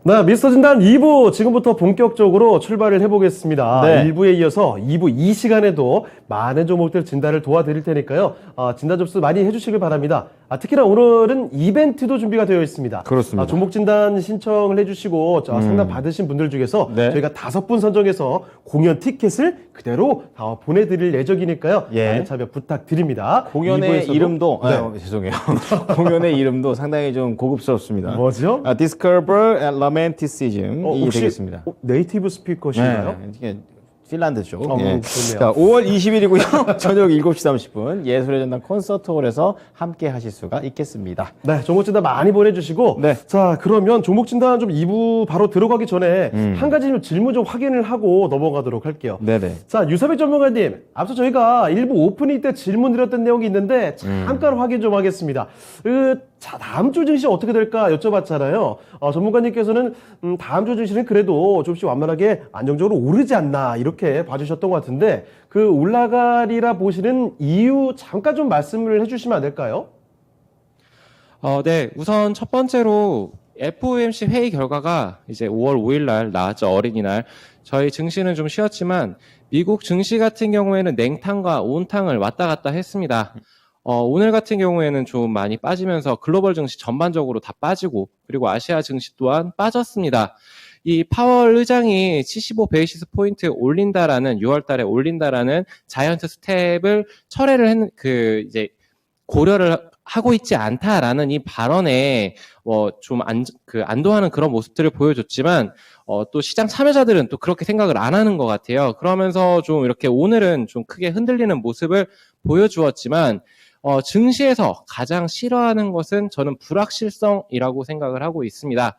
네, 미스터 진단 2부 지금부터 본격적으로 출발을 해보겠습니다. 네. 1부에 이어서 2부 이 시간에도 많은 종목들 진단을 도와드릴 테니까요. 진단 접수 많이 해주시길 바랍니다. 특히나 오늘은 이벤트도 준비가 되어 있습니다. 그렇습니다. 종목 진단 신청을 해주시고 상담 받으신 분들 중에서 네. 저희가 5분 선정해서 공연 티켓을 그대로 보내드릴 예정이니까요. 예. 많은 참여 부탁드립니다. 공연의 2부에서도 이름도 네. 죄송해요. 공연의 이름도 상당히 좀 고급스럽습니다. 뭐죠? Discover Romanticism이 혹시 되겠습니다. 네이티브 스피커신가요? 네, 이게 핀란드죠. 좋네요. 자, 5월 20일이고요. 저녁 7시 30분 예술의 전당 콘서트홀에서 함께 하실 수가 있겠습니다. 네, 종목 진단 많이 보내주시고. 네. 자, 그러면 종목 진단 좀 2부 바로 들어가기 전에 한 가지 좀 질문 좀 확인을 하고 넘어가도록 할게요. 네네. 자, 유사백 전문가님, 앞서 저희가 일부 오프닝 때 질문 드렸던 내용이 있는데 잠깐 확인 좀 하겠습니다. 자, 다음 주 증시 어떻게 될까 여쭤봤잖아요. 전문가님께서는 다음 주 증시는 그래도 조금씩 완만하게 안정적으로 오르지 않나 이렇게 봐주셨던 것 같은데 그 올라가리라 보시는 이유 잠깐 좀 말씀을 해주시면 안 될까요? 네. 우선 첫 번째로 FOMC 회의 결과가 이제 5월 5일 날 나왔죠. 어린이날. 저희 증시는 좀 쉬었지만 미국 증시 같은 경우에는 냉탕과 온탕을 왔다 갔다 했습니다. 오늘 같은 경우에는 좀 많이 빠지면서 글로벌 증시 전반적으로 다 빠지고 그리고 아시아 증시 또한 빠졌습니다. 이 파월 의장이 75 베이시스 포인트 올린다라는 6월 달에 올린다라는 자이언트 스텝을 철회를 이제 고려를 하고 있지 않다라는 이 발언에 좀 안도하는 그런 모습들을 보여줬지만 또 시장 참여자들은 또 그렇게 생각을 안 하는 것 같아요. 그러면서 좀 이렇게 오늘은 좀 크게 흔들리는 모습을 보여주었지만 증시에서 가장 싫어하는 것은 저는 불확실성이라고 생각을 하고 있습니다.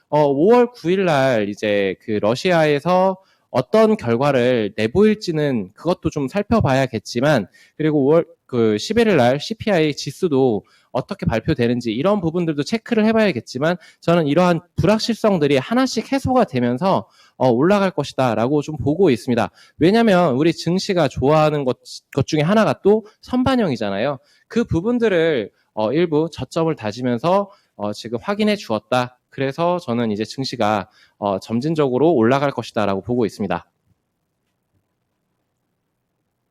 5월 9일 날 이제 그 러시아에서 어떤 결과를 내보일지는 그것도 좀 살펴봐야겠지만 그리고 5월 11일 날 CPI 지수도 어떻게 발표되는지 이런 부분들도 체크를 해봐야겠지만 저는 이러한 불확실성들이 하나씩 해소가 되면서 올라갈 것이다 라고 좀 보고 있습니다. 왜냐하면 우리 증시가 좋아하는 것 중에 하나가 또 선반영이잖아요. 그 부분들을 일부 저점을 다지면서 지금 확인해 주었다. 그래서 저는 이제 증시가 점진적으로 올라갈 것이다 라고 보고 있습니다.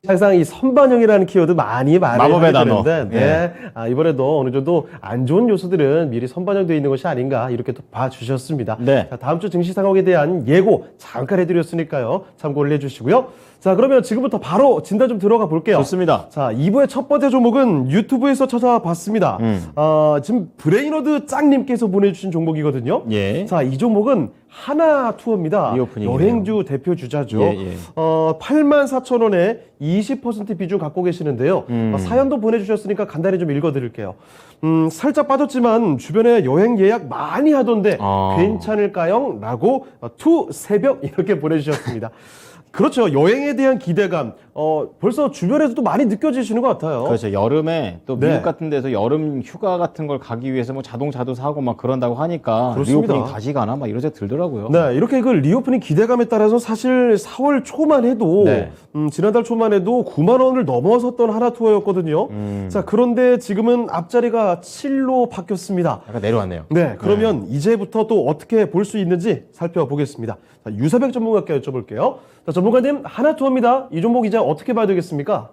사실상 이 선반영이라는 키워드 많이 마법의 단어. 되는데 이번에도 어느 정도 안 좋은 요소들은 미리 선반영되어 있는 것이 아닌가 이렇게 또 봐주셨습니다. 네. 자, 다음 주 증시 상황에 대한 예고 잠깐 해드렸으니까요. 참고를 해주시고요. 자, 그러면 지금부터 바로 진단 좀 들어가 볼게요. 좋습니다. 자, 2부의 첫 번째 종목은 유튜브에서 찾아봤습니다. 지금 브레이너드 짱님께서 보내주신 종목이거든요. 예. 자, 이 종목은 하나투어입니다. 리오프닝이네요. 여행주 대표 주자죠. 예. 84,000원에 20% 비중 갖고 계시는데요. 사연도 보내주셨으니까 간단히 좀 읽어드릴게요. 살짝 빠졌지만 주변에 여행 예약 많이 하던데 괜찮을까요? 라고 투 새벽 이렇게 보내주셨습니다. 그렇죠. 여행에 대한 기대감. 벌써 주변에서도 많이 느껴지시는 것 같아요. 그렇죠. 여름에 또 네. 미국 같은 데서 여름 휴가 같은 걸 가기 위해서 뭐 자동차도 사고 막 그런다고 하니까 그렇습니다. 리오프닝 다시 가나 막 이런 생각 들더라고요. 네, 이렇게 그 리오프닝 기대감에 따라서 사실 4월 초만 해도 네. 지난달 초만 해도 9만 원을 넘어섰던 하나투어였거든요. 자, 그런데 지금은 앞자리가 7로 바뀌었습니다. 약간 내려왔네요. 네, 그러면 이제부터 또 어떻게 볼 수 있는지 살펴보겠습니다. 자, 유사백 전문가께 여쭤볼게요. 자, 전문가님, 하나투어입니다. 이 종목 이제 어떻게 봐야 되겠습니까?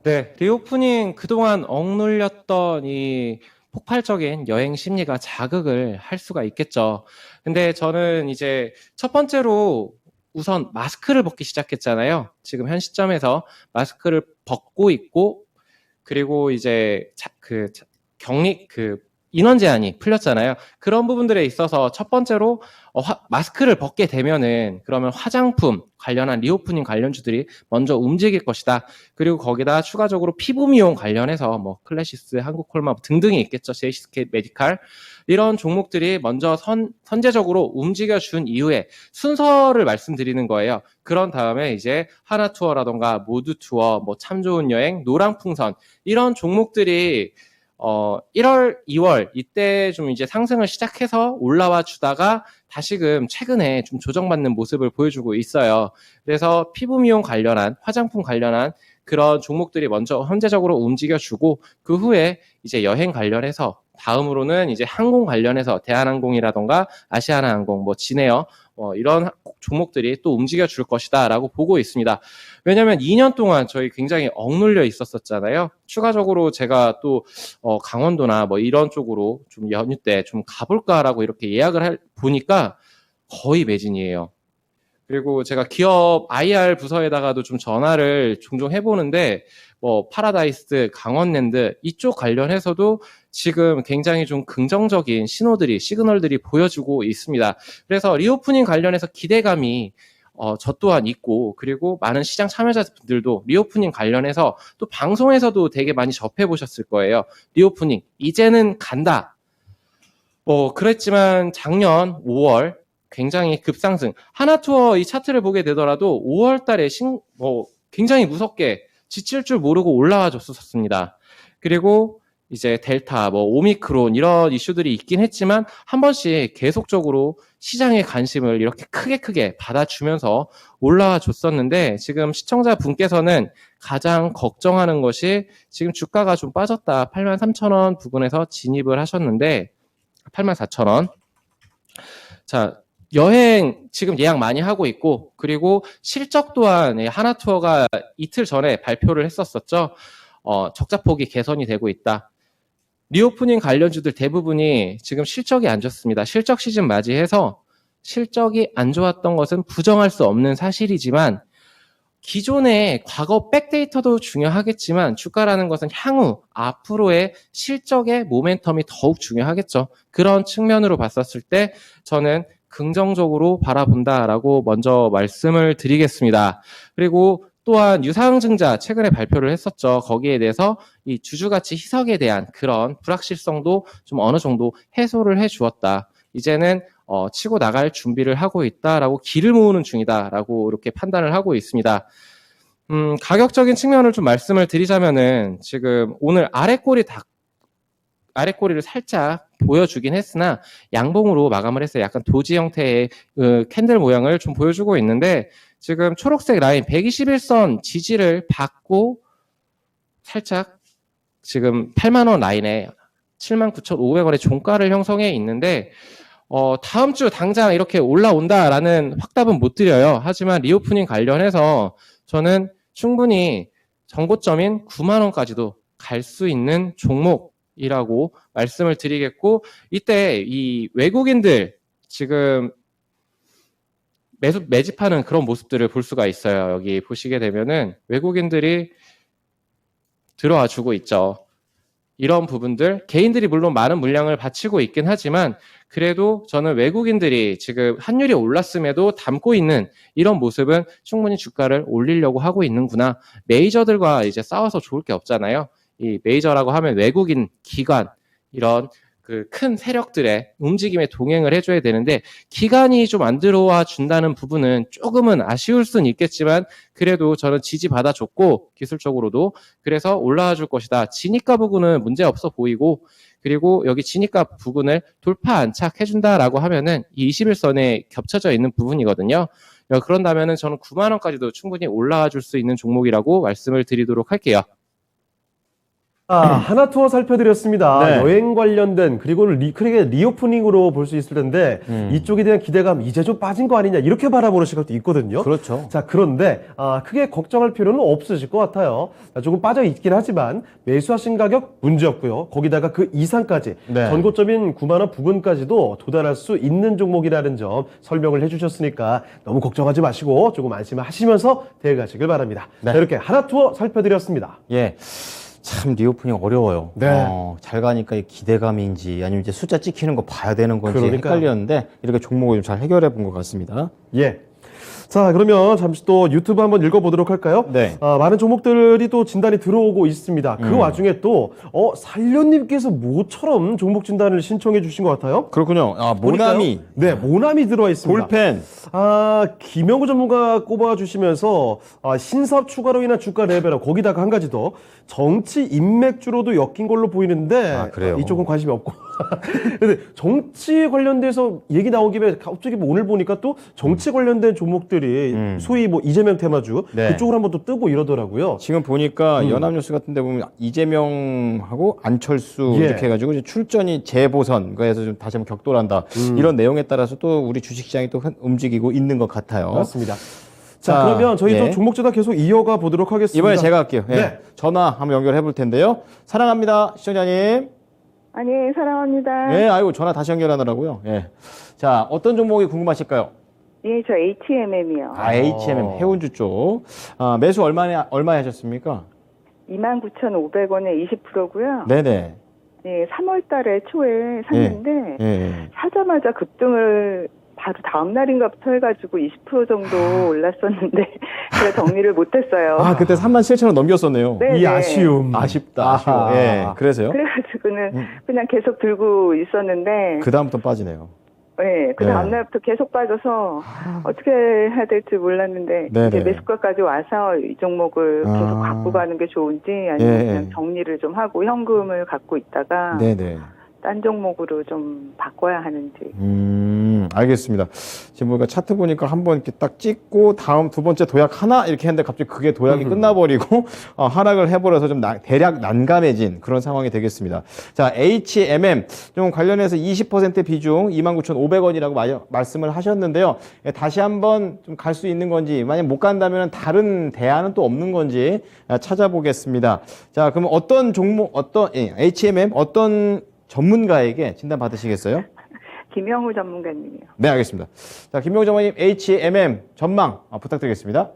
네, 리오프닝 그동안 억눌렸던 이 폭발적인 여행 심리가 자극을 할 수가 있겠죠. 근데 저는 이제 첫 번째로 우선 마스크를 벗기 시작했잖아요. 지금 현 시점에서 마스크를 벗고 있고, 그리고 이제 격리, 인원 제한이 풀렸잖아요. 그런 부분들에 있어서 첫 번째로 마스크를 벗게 되면은 그러면 화장품 관련한 리오프닝 관련주들이 먼저 움직일 것이다. 그리고 거기다 추가적으로 피부 미용 관련해서 뭐 클래시스, 한국콜마 등등이 있겠죠. 제이시스케 메디칼 이런 종목들이 먼저 선제적으로 움직여준 이후에 순서를 말씀드리는 거예요. 그런 다음에 이제 하나투어라던가 모두투어, 뭐 참 좋은 여행, 노랑풍선 이런 종목들이 1월, 2월 이때 좀 이제 상승을 시작해서 올라와 주다가 다시금 최근에 좀 조정받는 모습을 보여주고 있어요. 그래서 피부 미용 관련한 화장품 관련한 그런 종목들이 먼저 현재적으로 움직여주고 그 후에 이제 여행 관련해서 다음으로는 이제 항공 관련해서 대한항공이라던가 아시아나항공, 뭐 진에어 이런 종목들이 또 움직여 줄 것이다라고 보고 있습니다. 왜냐하면 2년 동안 저희 굉장히 억눌려 있었잖아요. 추가적으로 제가 또 강원도나 뭐 이런 쪽으로 좀 연휴 때 좀 가볼까라고 이렇게 예약을 보니까 거의 매진이에요. 그리고 제가 기업 IR 부서에다가도 좀 전화를 종종 해보는데 뭐 파라다이스, 강원랜드 이쪽 관련해서도 지금 굉장히 좀 긍정적인 시그널들이 보여주고 있습니다. 그래서 리오프닝 관련해서 기대감이 저 또한 있고, 그리고 많은 시장 참여자분들도 리오프닝 관련해서 또 방송에서도 되게 많이 접해보셨을 거예요. 리오프닝 이제는 간다. 그랬지만 작년 5월 굉장히 급상승. 하나투어 이 차트를 보게 되더라도 5월 달에 굉장히 무섭게 지칠 줄 모르고 올라와 줬었습니다. 그리고 이제 델타, 오미크론 이런 이슈들이 있긴 했지만 한 번씩 계속적으로 시장의 관심을 이렇게 크게 받아주면서 올라와 줬었는데, 지금 시청자분께서는 가장 걱정하는 것이 지금 주가가 좀 빠졌다. 83,000원 부근에서 진입을 하셨는데 84,000원. 자, 여행 지금 예약 많이 하고 있고, 그리고 실적 또한 하나투어가 이틀 전에 발표를 했었었죠. 적자폭이 개선이 되고 있다. 리오프닝 관련주들 대부분이 지금 실적이 안 좋습니다. 실적 시즌 맞이해서 실적이 안 좋았던 것은 부정할 수 없는 사실이지만, 기존의 과거 백데이터도 중요하겠지만 주가라는 것은 향후 앞으로의 실적의 모멘텀이 더욱 중요하겠죠. 그런 측면으로 봤었을 때 저는 긍정적으로 바라본다라고 먼저 말씀을 드리겠습니다. 그리고 또한 유상증자 최근에 발표를 했었죠. 거기에 대해서 이 주주가치 희석에 대한 그런 불확실성도 좀 어느 정도 해소를 해 주었다. 이제는 치고 나갈 준비를 하고 있다라고 기를 모으는 중이다라고 이렇게 판단을 하고 있습니다. 가격적인 측면을 좀 말씀을 드리자면은 지금 오늘 아래꼬리를 살짝 보여주긴 했으나 양봉으로 마감을 했어요. 약간 도지 형태의 캔들 모양을 좀 보여주고 있는데, 지금 초록색 라인 121선 지지를 받고 살짝 지금 8만원 라인에 79,500원의 종가를 형성해 있는데, 다음 주 당장 이렇게 올라온다라는 확답은 못 드려요. 하지만 리오프닝 관련해서 저는 충분히 정고점인 9만원까지도 갈 수 있는 종목이라고 말씀을 드리겠고, 이때 이 외국인들 지금 매집하는 그런 모습들을 볼 수가 있어요. 여기 보시게 되면은 외국인들이 들어와 주고 있죠. 이런 부분들, 개인들이 물론 많은 물량을 바치고 있긴 하지만 그래도 저는 외국인들이 지금 환율이 올랐음에도 담고 있는 이런 모습은 충분히 주가를 올리려고 하고 있는구나. 메이저들과 이제 싸워서 좋을 게 없잖아요. 이 메이저라고 하면 외국인 기관, 이런 그 큰 세력들의 움직임에 동행을 해줘야 되는데, 기관이 좀 안 들어와 준다는 부분은 조금은 아쉬울 수는 있겠지만 그래도 저는 지지받아줬고 기술적으로도 그래서 올라와 줄 것이다. 진입가 부분은 문제 없어 보이고, 그리고 여기 진입가 부분을 돌파 안착 해준다라고 하면은 이 21선에 겹쳐져 있는 부분이거든요. 그런다면은 저는 9만원까지도 충분히 올라와 줄 수 있는 종목이라고 말씀을 드리도록 할게요. 하나투어 살펴드렸습니다. 네. 여행 관련된, 그리고 크게 리오프닝으로 볼 수 있을 텐데 이쪽에 대한 기대감 이제 좀 빠진 거 아니냐, 이렇게 바라보는 시각도 있거든요. 그렇죠. 자, 그런데 크게 걱정할 필요는 없으실 것 같아요. 조금 빠져 있긴 하지만 매수하신 가격 문제 없고요. 거기다가 그 이상까지 네. 전고점인 9만원 부근까지도 도달할 수 있는 종목이라는 점 설명을 해주셨으니까 너무 걱정하지 마시고 조금 안심하시면서 대응하시길 바랍니다. 네. 자, 이렇게 하나투어 살펴드렸습니다. 예. 참 리오프닝 어려워요. 네. 잘 가니까 이 기대감인지 아니면 이제 숫자 찍히는 거 봐야 되는 건지 그러니까요. 헷갈렸는데 이렇게 종목을 좀 잘 해결해 본 것 같습니다. 예. 자, 그러면 잠시 또 유튜브 한번 읽어보도록 할까요? 네. 많은 종목들이 또 진단이 들어오고 있습니다. 그 와중에 또, 살련님께서 모처럼 종목 진단을 신청해 주신 것 같아요. 그렇군요. 모나미. 보니까요. 네, 모나미 들어와 있습니다. 볼펜. 김영구 전문가 꼽아주시면서, 신사업 추가로 인한 주가 레벨업, 거기다가 한 가지 더, 정치 인맥주로도 엮인 걸로 보이는데, 그래요? 이쪽은 관심이 없고. 근데 정치 관련돼서 얘기 나온 김에 갑자기 뭐 오늘 보니까 또 정치 관련된 종목들이 소위 뭐 이재명 테마주 네. 그쪽으로 한번 또 뜨고 이러더라고요. 지금 보니까 연합뉴스 같은 데 보면 이재명하고 안철수 예. 이렇게 해가지고 이제 출전이 재보선거에서 좀 다시 한번 격돌한다. 이런 내용에 따라서 또 우리 주식시장이 또 움직이고 있는 것 같아요. 맞습니다. 자, 자, 그러면 저희도 예. 종목주다 계속 이어가 보도록 하겠습니다. 이번에 제가 할게요. 예. 네. 전화 한번 연결해 볼 텐데요. 사랑합니다, 시청자님. 아니, 사랑합니다. 예, 아이고 전화 다시 연결하느라고요. 예. 자, 어떤 종목이 궁금하실까요? 예, 저 HMM이요. 아, HMM 해운주 쪽. 아, 매수 얼마에 하셨습니까? 29,500원에 20%고요. 네네. 예, 3월 달에 초에 샀는데 예. 사자마자 급등을 바로 다음 날인가부터 해가지고 20% 정도 올랐었는데 제가 정리를 못했어요. 아, 그때 37,000원 넘겼었네요. 네, 이 네. 아쉬움. 아쉽다. 아쉬워. 아하. 예. 그래서요? 그래가지고는 그냥 계속 들고 있었는데 그 다음부터 빠지네요. 예, 그 네. 다음 날부터 계속 빠져서 어떻게 해야 될지 몰랐는데 네네. 이제 매수가까지 와서 이 종목을 계속 아. 갖고 가는 게 좋은지 아니면 예. 그냥 정리를 좀 하고 현금을 갖고 있다가 네네. 딴 종목으로 좀 바꿔야 하는지. 알겠습니다. 지금 보니까 차트 보니까 한번 이렇게 딱 찍고 다음 두 번째 도약 하나 이렇게 했는데 갑자기 그게 도약이 끝나버리고 하락을 해버려서 좀 대략 난감해진 그런 상황이 되겠습니다. 자, HMM 좀 관련해서 20% 비중 29,500원이라고 말씀을 하셨는데요. 예, 다시 한번 좀 갈 수 있는 건지 만약 못 간다면 다른 대안은 또 없는 건지 찾아보겠습니다. 자, 그러면 어떤 종목, HMM 어떤 전문가에게 진단 받으시겠어요? 김영우 전문가님이요. 네, 알겠습니다. 자, 김명우 전문가님, HMM 전망 부탁드리겠습니다.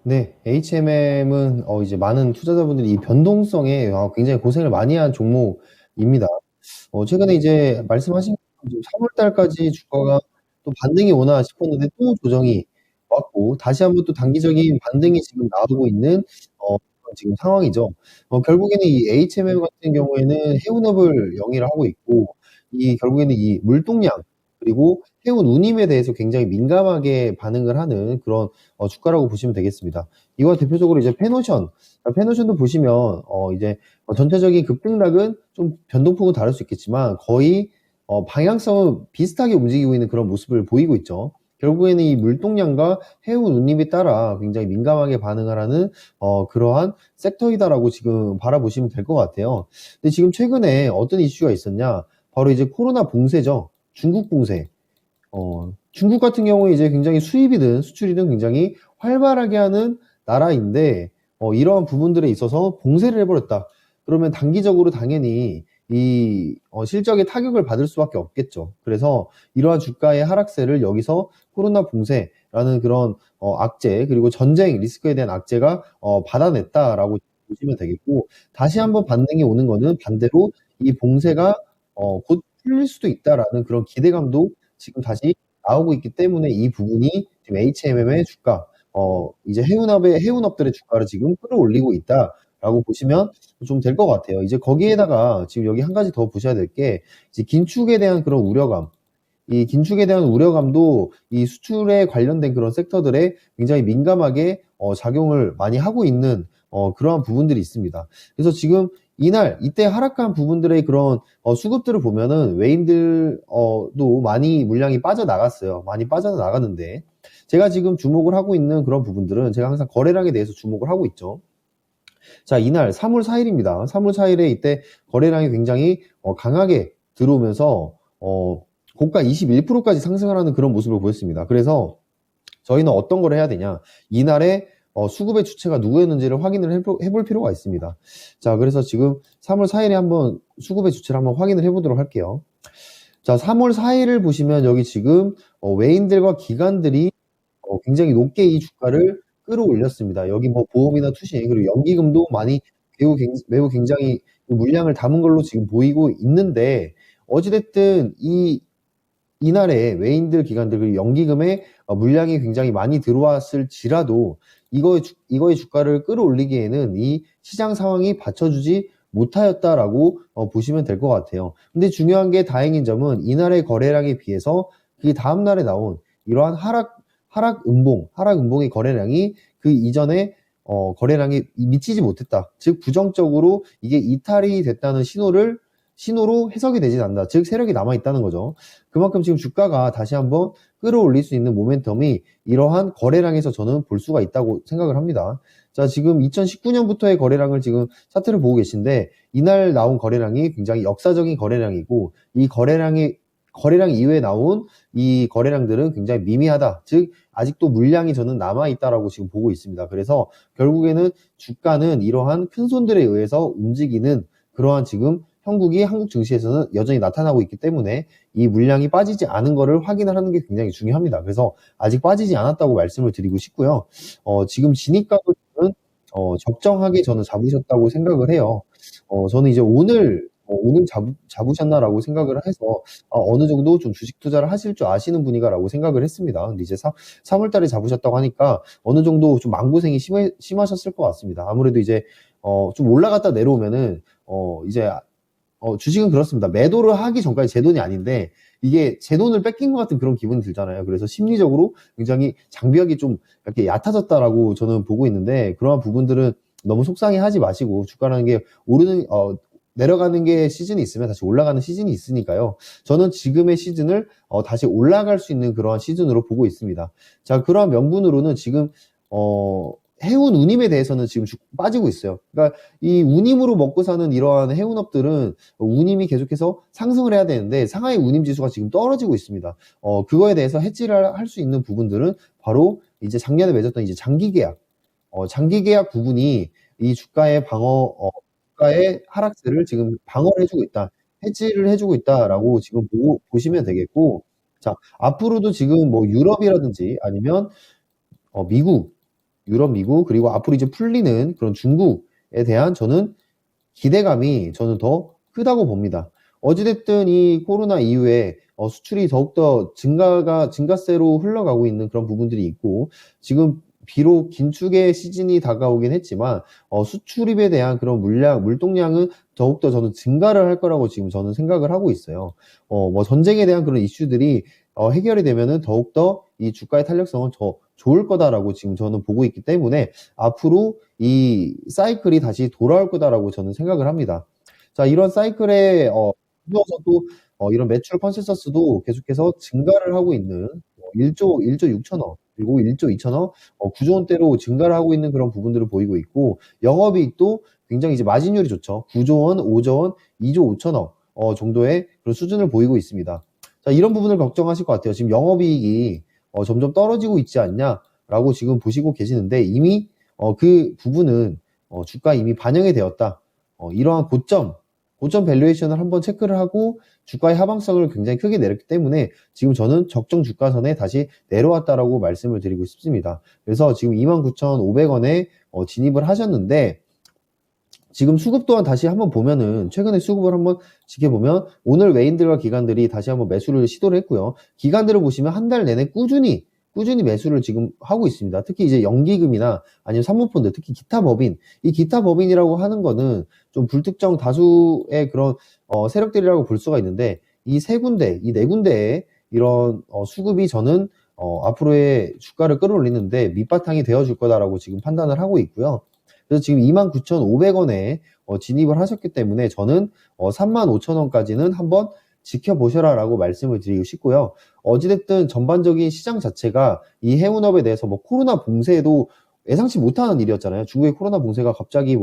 네, HMM은 이제 많은 투자자분들이 이 변동성에 굉장히 고생을 많이 한 종목입니다. 최근에 이제 말씀하신 것처럼 3월 달까지 주가가 또 반등이 오나 싶었는데 또 조정이 왔고 다시 한번 또 단기적인 반등이 지금 나오고 있는 지금 상황이죠. 결국에는 이 HMM 같은 경우에는 해운업을 영위를 하고 있고 이 결국에는 이 물동량 그리고 해운 운임에 대해서 굉장히 민감하게 반응을 하는 그런 주가라고 보시면 되겠습니다. 이와 대표적으로 이제 페노션도 보시면 이제 전체적인 급등락은 좀 변동폭은 다를 수 있겠지만 거의 방향성은 비슷하게 움직이고 있는 그런 모습을 보이고 있죠. 결국에는 이 물동량과 해운 운임에 따라 굉장히 민감하게 반응을 하는 그러한 섹터이다라고 지금 바라보시면 될 것 같아요. 근데 지금 최근에 어떤 이슈가 있었냐? 바로 이제 코로나 봉쇄죠. 중국 봉쇄. 중국 같은 경우에 이제 굉장히 수입이든 수출이든 굉장히 활발하게 하는 나라인데 이러한 부분들에 있어서 봉쇄를 해버렸다. 그러면 단기적으로 당연히 이 실적에 타격을 받을 수밖에 없겠죠. 그래서 이러한 주가의 하락세를 여기서 코로나 봉쇄라는 그런 악재 그리고 전쟁 리스크에 대한 악재가 받아냈다라고 보시면 되겠고 다시 한번 반등이 오는 거는 반대로 이 봉쇄가 곧 풀릴 수도 있다라는 그런 기대감도 지금 다시 나오고 있기 때문에 이 부분이 지금 HMM의 주가 이제 해운업들의 주가를 지금 끌어올리고 있다라고 보시면 좀 될 것 같아요. 이제 거기에다가 지금 여기 한 가지 더 보셔야 될 게 이제 긴축에 대한 그런 우려감. 이 긴축에 대한 우려감도 이 수출에 관련된 그런 섹터들에 굉장히 민감하게 작용을 많이 하고 있는 그러한 부분들이 있습니다. 그래서 지금 이때 하락한 부분들의 그런 수급들을 보면은 외인들도 많이 물량이 빠져나갔어요. 많이 빠져나갔는데 제가 지금 주목을 하고 있는 그런 부분들은 제가 항상 거래량에 대해서 주목을 하고 있죠. 자, 이날 3월 4일입니다. 3월 4일에 이때 거래량이 굉장히 강하게 들어오면서 고가 21%까지 상승을 하는 그런 모습을 보였습니다. 그래서 저희는 어떤 걸 해야 되냐? 이날에 수급의 주체가 누구였는지를 확인을 해볼 필요가 있습니다. 자, 그래서 지금 3월 4일에 한번 수급의 주체를 한번 확인을 해보도록 할게요. 자, 3월 4일을 보시면 여기 지금 외인들과 기관들이 굉장히 높게 이 주가를 끌어올렸습니다. 여기 뭐 보험이나 투신 그리고 연기금도 매우 굉장히 물량을 담은 걸로 지금 보이고 있는데 어찌됐든 이날에 외인들 기관들 그리고 연기금의 물량이 굉장히 많이 들어왔을지라도 이거의 주가를 끌어올리기에는 이 시장 상황이 받쳐주지 못하였다라고 보시면 될 것 같아요. 근데 중요한 게 다행인 점은 이날의 거래량에 비해서 그 다음날에 나온 이러한 하락 음봉의 거래량이 그 이전에 거래량이 미치지 못했다. 즉 부정적으로 이게 이탈이 됐다는 신호를 신호로 해석이 되진 않는다. 즉 세력이 남아 있다는 거죠. 그만큼 지금 주가가 다시 한번 끌어올릴 수 있는 모멘텀이 이러한 거래량에서 저는 볼 수가 있다고 생각을 합니다. 자, 지금 2019년부터의 거래량을 지금 차트를 보고 계신데 이날 나온 거래량이 굉장히 역사적인 거래량이고 이 거래량 이후에 나온 이 거래량들은 굉장히 미미하다. 즉 아직도 물량이 저는 남아있다라고 지금 보고 있습니다. 그래서 결국에는 주가는 이러한 큰 손들에 의해서 움직이는 그러한 지금 형국이 한국 증시에서는 여전히 나타나고 있기 때문에 이 물량이 빠지지 않은 거를 확인을 하는 게 굉장히 중요합니다. 그래서 아직 빠지지 않았다고 말씀을 드리고 싶고요. 지금 진입가도 저는 적정하게 저는 잡으셨다고 생각을 해요. 저는 이제 오늘 잡으셨나라고 생각을 해서 어느 정도 좀 주식 투자를 하실 줄 아시는 분이가라고 생각을 했습니다. 근데 이제 3월 달에 잡으셨다고 하니까 어느 정도 좀 마음고생이 심하셨을 것 같습니다. 아무래도 이제 좀 올라갔다 내려오면은 이제 주식은 그렇습니다. 매도를 하기 전까지 제 돈이 아닌데 이게 제 돈을 뺏긴 것 같은 그런 기분이 들잖아요. 그래서 심리적으로 굉장히 장벽이 좀 이렇게 얕아졌다라고 저는 보고 있는데 그러한 부분들은 너무 속상해하지 마시고 주가라는 게 내려가는 게 시즌이 있으면 다시 올라가는 시즌이 있으니까요. 저는 지금의 시즌을 다시 올라갈 수 있는 그러한 시즌으로 보고 있습니다. 자, 그러한 명분으로는 지금 해운 운임에 대해서는 지금 빠지고 있어요. 그러니까 이 운임으로 먹고 사는 이러한 해운업들은 운임이 계속해서 상승을 해야 되는데 상하이 운임 지수가 지금 떨어지고 있습니다. 그거에 대해서 해지를 할 수 있는 부분들은 바로 이제 작년에 맺었던 이제 장기 계약 부분이 이 주가의 주가의 하락세를 지금 방어를 해주고 있다. 해지를 해주고 있다라고 지금 보시면 되겠고, 자, 앞으로도 지금 뭐 유럽이라든지 아니면 유럽, 미국, 그리고 앞으로 이제 풀리는 그런 중국에 대한 저는 기대감이 저는 더 크다고 봅니다. 어찌됐든 이 코로나 이후에 수출이 더욱더 증가세로 흘러가고 있는 그런 부분들이 있고, 지금 비록 긴축의 시즌이 다가오긴 했지만 수출입에 대한 그런 물동량은 더욱더 저는 증가를 할 거라고 지금 저는 생각을 하고 있어요. 뭐 전쟁에 대한 그런 이슈들이 해결이 되면은 더욱더 이 주가의 탄력성은 더 좋을 거다라고 지금 저는 보고 있기 때문에 앞으로 이 사이클이 다시 돌아올 거다라고 저는 생각을 합니다. 자, 이런 사이클에 이어서 또 이런 매출 컨센서스도 계속해서 증가를 하고 있는 1조 6천억 그리고 1조 2천억 9조 원대로 증가를 하고 있는 그런 부분들을 보이고 있고 영업이익도 굉장히 이제 마진율이 좋죠. 9조 원, 5조 원, 2조 5천억 정도의 그런 수준을 보이고 있습니다. 자, 이런 부분을 걱정하실 것 같아요. 지금 영업이익이 점점 떨어지고 있지 않냐라고 지금 보시고 계시는데 이미 그 부분은 주가에 이미 반영이 되었다. 이러한 고점 밸류에이션을 한번 체크를 하고 주가의 하방성을 굉장히 크게 내렸기 때문에 지금 저는 적정 주가선에 다시 내려왔다라고 말씀을 드리고 싶습니다. 그래서 지금 29,500원에 진입을 하셨는데 지금 수급 또한 다시 한번 보면은 최근에 수급을 한번 지켜보면 오늘 외인들과 기관들이 다시 한번 매수를 시도를 했고요. 기관들을 보시면 한 달 내내 꾸준히 매수를 지금 하고 있습니다. 특히 이제 연기금이나 아니면 사모펀드, 특히 기타 법인, 이 기타 법인이라고 하는 거는 좀 불특정 다수의 그런 세력들이라고 볼 수가 있는데 이 네 군데의 이런 수급이 저는 앞으로의 주가를 끌어올리는데 밑바탕이 되어줄 거다라고 지금 판단을 하고 있고요. 그래서 지금 29,500원에 진입을 하셨기 때문에 저는 35,000원까지는 한번 지켜보셔라 라고 말씀을 드리고 싶고요. 어찌됐든 전반적인 시장 자체가 이 해운업에 대해서 뭐 코로나 봉쇄도 예상치 못하는 일이었잖아요. 중국의 코로나 봉쇄가 갑자기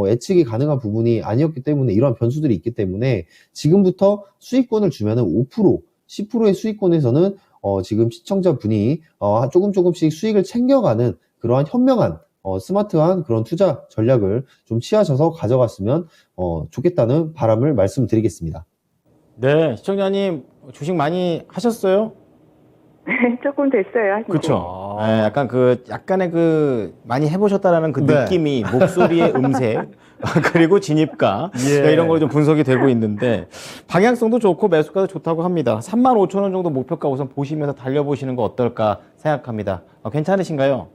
예측이 가능한 부분이 아니었기 때문에 이러한 변수들이 있기 때문에 지금부터 수익권을 주면은 5%, 10%의 수익권에서는 지금 시청자분이 조금씩 수익을 챙겨가는 그러한 현명한 스마트한 그런 투자 전략을 좀 취하셔서 가져갔으면 좋겠다는 바람을 말씀드리겠습니다. 네, 시청자님 주식 많이 하셨어요? 조금 됐어요. 하신 지. 그렇죠. 약간의 많이 해보셨다라는 그 네. 느낌이 목소리의 음색 그리고 진입가 예. 이런 걸 좀 분석이 되고 있는데 방향성도 좋고 매수가도 좋다고 합니다. 35,000원 정도 목표가 우선 보시면서 달려보시는 거 어떨까 생각합니다. 괜찮으신가요?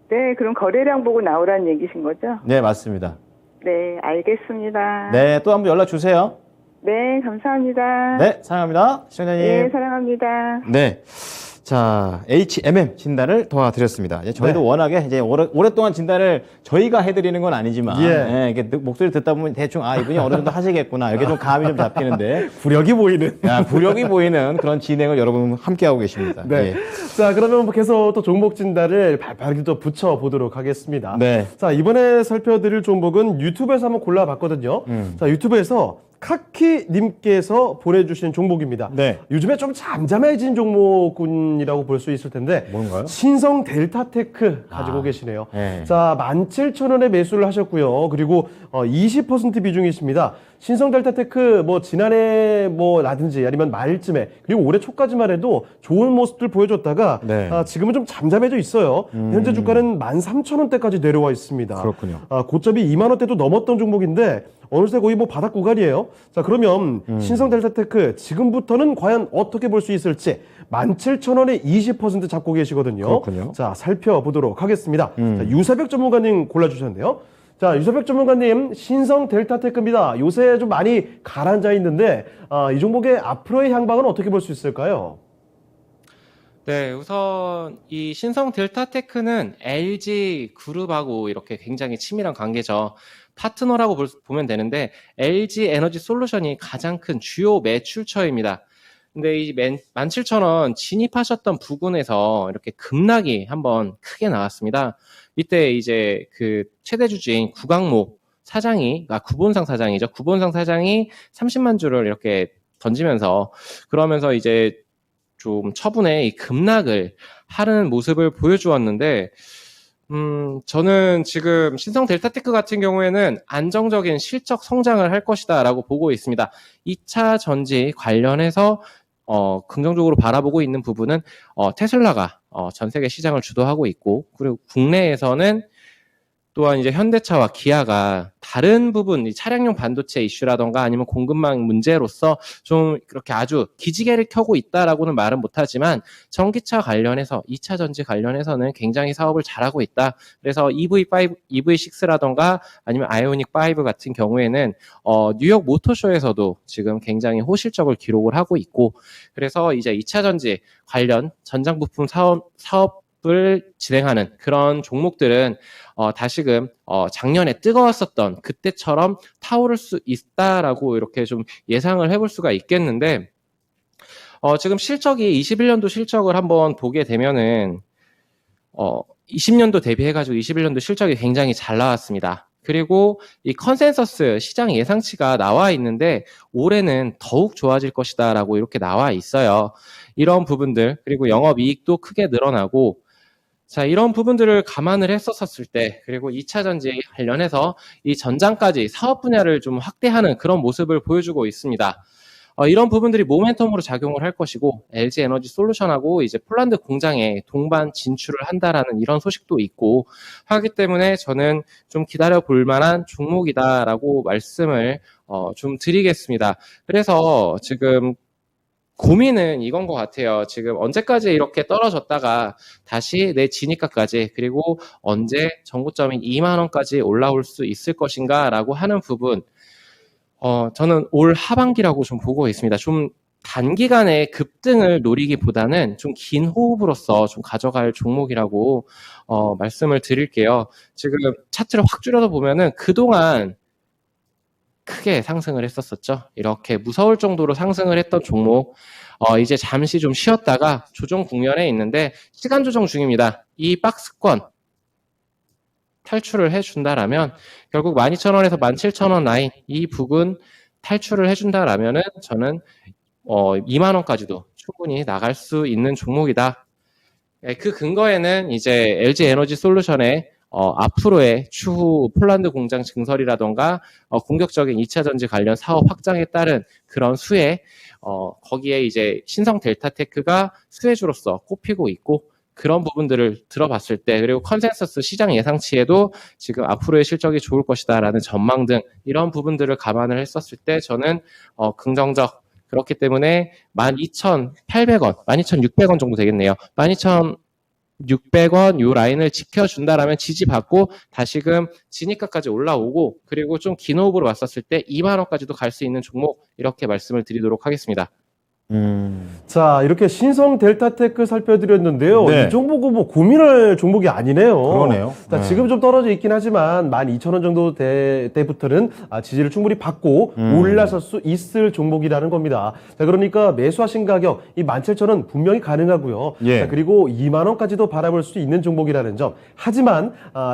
네, 그럼 거래량 보고 나오라는 얘기신 거죠? 네, 맞습니다. 네, 알겠습니다. 네, 또 한번 연락 주세요. 네, 감사합니다. 네, 사랑합니다. 시청자님. 네, 사랑합니다. 네. 자, HMM 진단을 도와드렸습니다. 이제 저희도 네. 워낙에 이제 오랫동안 진단을 저희가 해드리는 건 아니지만, 예. 이게 목소리 듣다 보면 대충, 이분이 어느 정도 하시겠구나. 이렇게 좀 감이 좀 잡히는데, 구력이 보이는. 구력이 보이는 그런 진행을 여러분 함께하고 계십니다. 네. 예. 자, 그러면 계속 또 종목 진단을 발빠르게 또 붙여보도록 하겠습니다. 네. 자, 이번에 살펴드릴 종목은 유튜브에서 한번 골라봤거든요. 자, 유튜브에서 카키님께서 보내주신 종목입니다. 네. 요즘에 좀 잠잠해진 종목군이라고 볼 수 있을 텐데. 뭔가요? 신성 델타테크 가지고 계시네요. 네. 자, 17,000원에 매수를 하셨고요. 그리고 20% 비중이십니다. 신성 델타테크 지난해 라든지 아니면 말쯤에 그리고 올해 초까지만 해도 좋은 모습들 보여줬다가 네. 지금은 좀 잠잠해져 있어요. 현재 주가는 13,000원대까지 내려와 있습니다. 그렇군요. 고점이 2만 원대도 넘었던 종목인데 어느새 거의 바닥 구간이에요. 자, 그러면 신성 델타테크 지금부터는 과연 어떻게 볼 수 있을지 17,000원에 20% 잡고 계시거든요. 그렇군요. 자, 살펴보도록 하겠습니다. 자, 유사백 전문가님 골라주셨는데요. 자, 유사백 전문가님, 신성 델타테크입니다. 요새 좀 많이 가라앉아 있는데, 이 종목의 앞으로의 향방은 어떻게 볼 수 있을까요? 네, 우선 이 신성 델타테크는 LG 그룹하고 이렇게 굉장히 친밀한 관계죠. 파트너라고 보면 되는데 LG 에너지 솔루션이 가장 큰 주요 매출처입니다. 근데 이 17,000원 진입하셨던 부근에서 이렇게 급락이 한번 크게 나왔습니다. 이때 이제 그 최대 주주인 구강모 사장이, 구본상 사장이죠. 구본상 사장이 30만 주를 이렇게 던지면서 그러면서 이제 좀 처분의 이 급락을 하는 모습을 보여주었는데, 저는 지금 신성 델타테크 같은 경우에는 안정적인 실적 성장을 할 것이다라고 보고 있습니다. 2차 전지 관련해서 긍정적으로 바라보고 있는 부분은 테슬라가 전 세계 시장을 주도하고 있고, 그리고 국내에서는 또한 이제 현대차와 기아가 다른 부분, 이 차량용 반도체 이슈라던가 아니면 공급망 문제로서 좀 그렇게 아주 기지개를 켜고 있다라고는 말은 못하지만 전기차 관련해서 2차 전지 관련해서는 굉장히 사업을 잘하고 있다. 그래서 EV5, EV6라던가 아니면 아이오닉5 같은 경우에는 뉴욕 모터쇼에서도 지금 굉장히 호실적을 기록을 하고 있고, 그래서 이제 2차 전지 관련 전장 부품 사업을 진행하는 그런 종목들은 다시금 작년에 뜨거웠었던 그때처럼 타오를 수 있다라고 이렇게 좀 예상을 해볼 수가 있겠는데, 지금 실적이 21년도 실적을 한번 보게 되면은 20년도 대비해가지고 21년도 실적이 굉장히 잘 나왔습니다. 그리고 이 컨센서스 시장 예상치가 나와 있는데 올해는 더욱 좋아질 것이다라고 이렇게 나와 있어요. 이런 부분들, 그리고 영업이익도 크게 늘어나고, 자, 이런 부분들을 감안을 했었을 때, 그리고 2차 전지 관련해서 이 전장까지 사업 분야를 좀 확대하는 그런 모습을 보여주고 있습니다. 이런 부분들이 모멘텀으로 작용을 할 것이고, LG 에너지 솔루션하고 이제 폴란드 공장에 동반 진출을 한다라는 이런 소식도 있고 하기 때문에 저는 좀 기다려 볼 만한 종목이다라고 말씀을 좀 드리겠습니다. 그래서 지금 고민은 이건 것 같아요. 지금 언제까지 이렇게 떨어졌다가 다시 내 진입가까지, 그리고 언제 전고점인 2만 원까지 올라올 수 있을 것인가라고 하는 부분, 저는 올 하반기라고 좀 보고 있습니다. 좀 단기간에 급등을 노리기보다는 좀 긴 호흡으로서 좀 가져갈 종목이라고 말씀을 드릴게요. 지금 차트를 확 줄여서 보면은 그동안 크게 상승을 했었었죠. 이렇게 무서울 정도로 상승을 했던 종목, 이제 잠시 좀 쉬었다가 조정 국면에 있는데 시간 조정 중입니다. 이 박스권 탈출을 해준다라면 결국 12,000원에서 17,000원 라인 이 부근 탈출을 해준다라면은 저는 2만 원까지도 충분히 나갈 수 있는 종목이다. 그 근거에는 이제 LG 에너지 솔루션의 앞으로의 추후 폴란드 공장 증설이라던가 공격적인 2차 전지 관련 사업 확장에 따른 그런 수혜, 거기에 이제 신성 델타테크가 수혜주로서 꼽히고 있고, 그런 부분들을 들어봤을 때, 그리고 컨센서스 시장 예상치에도 지금 앞으로의 실적이 좋을 것이다라는 전망 등 이런 부분들을 감안을 했었을 때 저는 긍정적, 그렇기 때문에 12,800원, 12,600원 정도 되겠네요. 12,600원 요 라인을 지켜준다라면 지지받고 다시금 진입가까지 올라오고, 그리고 좀 긴 호흡으로 왔었을 때 2만 원까지도 갈 수 있는 종목, 이렇게 말씀을 드리도록 하겠습니다. 자, 이렇게 신성 델타테크 살펴드렸는데요. 네. 이 종목은 뭐 고민할 종목이 아니네요. 그러네요. 자, 네. 지금 좀 떨어져 있긴 하지만 12,000원 정도 때부터는 지지를 충분히 받고 올라설 수 있을 종목이라는 겁니다. 자, 그러니까 매수하신 가격 이 17,000원 분명히 가능하고요. 예. 자, 그리고 2만 원까지도 바라볼 수 있는 종목이라는 점. 하지만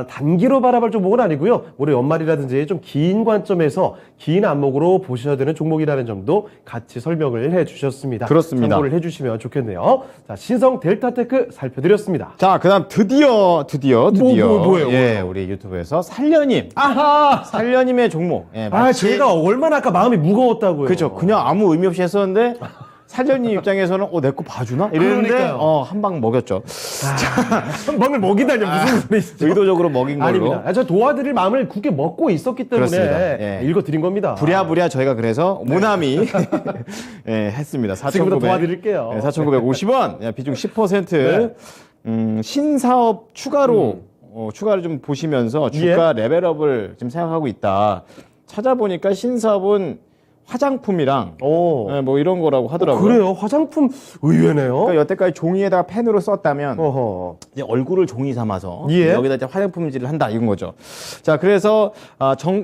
단기로 바라볼 종목은 아니고요. 올해 연말이라든지 좀 긴 관점에서 긴 안목으로 보셔야 되는 종목이라는 점도 같이 설명을 해주셨습니다. 그렇습니다. 참고를 해주시면 좋겠네요. 자, 신성 델타테크 살펴드렸습니다. 자, 그다음 드디어 뭐예요? 예, 우리 유튜브에서 살려님 아하! 살려님의 종목. 예, 마치 제가 얼마나 아까 마음이 무거웠다고요. 그죠. 그냥 아무 의미 없이 했었는데 살려님 입장에서는 내 거 봐주나 이랬는데 그러니까요. 한 방 먹였죠. 방을 먹이다니 무슨 소리시죠? 의도적으로 먹인 걸로. 아닙니다. 저 도와드릴 마음을 굳게 먹고 있었기 때문에 그렇습니다. 예. 읽어드린 겁니다. 부랴부랴 저희가 그래서 모나미 예, 했습니다. 지금부터 도와드릴게요. 4,950원, 비중 10%. 신사업 추가로 추가를 좀 보시면서 주가 레벨업을 지금 생각하고 있다. 찾아보니까 신사업은 화장품이랑 뭐 이런 거라고 하더라고요. 그래요? 화장품 의외네요. 그러니까 여태까지 종이에다가 펜으로 썼다면 어허. 이제 얼굴을 종이 삼아서 예. 여기다 이제 화장품질을 한다 이건 거죠. 자, 그래서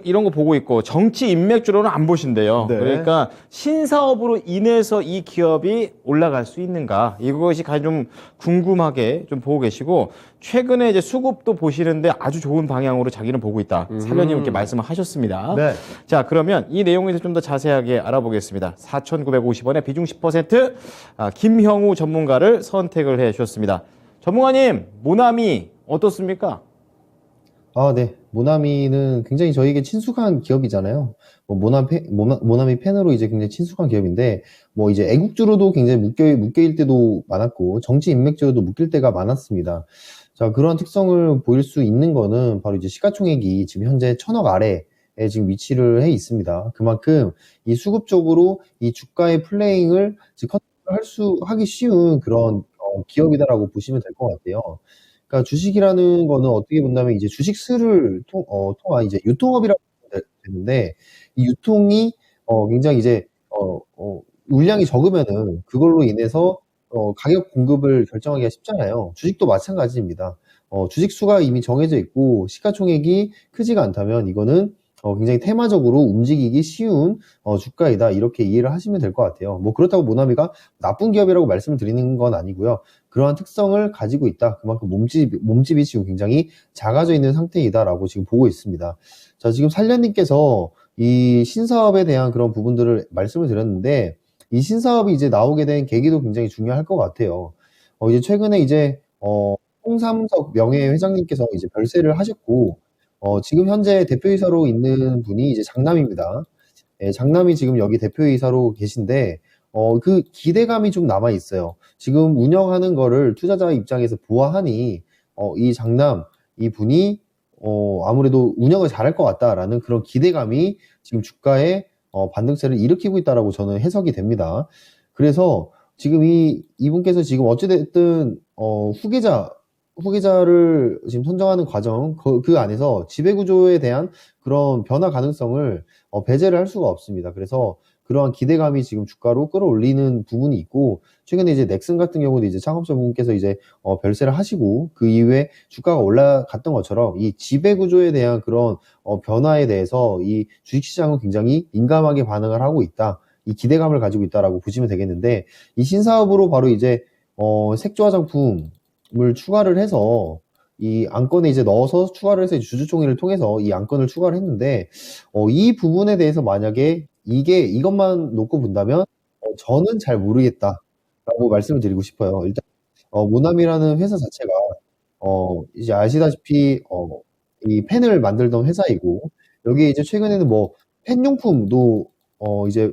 이런 거 보고 있고 정치 인맥주로는 안 보신대요. 네. 그러니까 신사업으로 인해서 이 기업이 올라갈 수 있는가 이것이 가장 좀 궁금하게 좀 보고 계시고 최근에 이제 수급도 보시는데 아주 좋은 방향으로 자기는 보고 있다. 사장님 이렇게 말씀을 하셨습니다. 네. 자, 그러면 이 내용에 대해서 좀 더 자세하게 알아보겠습니다. 4,950원에 비중 10% 김형우 전문가를 선택을 해 주셨습니다. 전문가님, 모나미 어떻습니까? 네. 모나미는 굉장히 저에게 친숙한 기업이잖아요. 모나미 팬으로 이제 굉장히 친숙한 기업인데, 뭐 이제 애국주로도 굉장히 묶여일 때도 많았고, 정치 인맥주로도 묶일 때가 많았습니다. 자, 그런 특성을 보일 수 있는 거는 바로 이제 시가총액이 지금 현재 1,000억 아래에 지금 위치를 해 있습니다. 그만큼 이 수급적으로 이 주가의 플레잉을 지금 하기 쉬운 그런 기업이다라고 보시면 될 것 같아요. 그러니까 주식이라는 거는 어떻게 본다면 이제 주식수를 통한 이제 유통업이라고 되는데 이 유통이 굉장히 이제 물량이 적으면은 그걸로 인해서 가격 공급을 결정하기가 쉽잖아요. 주식도 마찬가지입니다. 주식 수가 이미 정해져 있고 시가총액이 크지가 않다면 이거는 굉장히 테마적으로 움직이기 쉬운 주가이다 이렇게 이해를 하시면 될 것 같아요. 뭐 그렇다고 모나미가 나쁜 기업이라고 말씀을 드리는 건 아니고요. 그러한 특성을 가지고 있다. 그만큼 몸집이 지금 굉장히 작아져 있는 상태이다라고 지금 보고 있습니다. 자, 지금 살련님께서 이 신사업에 대한 그런 부분들을 말씀을 드렸는데 이 신사업이 이제 나오게 된 계기도 굉장히 중요할 것 같아요. 이제 최근에 이제 홍삼석 명예회장님께서 이제 별세를 하셨고 지금 현재 대표이사로 있는 분이 이제 장남입니다. 예, 장남이 지금 여기 대표이사로 계신데, 그 기대감이 좀 남아 있어요. 지금 운영하는 거를 투자자 입장에서 보아하니, 이 장남, 이 분이, 아무래도 운영을 잘할 것 같다라는 그런 기대감이 지금 주가에, 반등세를 일으키고 있다라고 저는 해석이 됩니다. 그래서 지금 이분께서 지금 어찌됐든, 후계자를 지금 선정하는 과정, 그 안에서 지배구조에 대한 그런 변화 가능성을 배제를 할 수가 없습니다. 그래서 그러한 기대감이 지금 주가로 끌어올리는 부분이 있고, 최근에 이제 넥슨 같은 경우도 이제 창업자분께서 이제 별세를 하시고, 그 이후에 주가가 올라갔던 것처럼 이 지배구조에 대한 그런 변화에 대해서 이 주식시장은 굉장히 민감하게 반응을 하고 있다. 이 기대감을 가지고 있다라고 보시면 되겠는데, 이 신사업으로 바로 이제 색조 화장품 을 추가를 해서 이 안건에 이제 넣어서 추가를 해서 주주총회를 통해서 이 안건을 추가를 했는데 이 부분에 대해서 만약에 이것만 놓고 본다면 저는 잘 모르겠다라고 말씀을 드리고 싶어요. 일단 모나미라는 회사 자체가 이제 아시다시피 이 펜을 만들던 회사이고 여기에 이제 최근에는 뭐 펜용품도 이제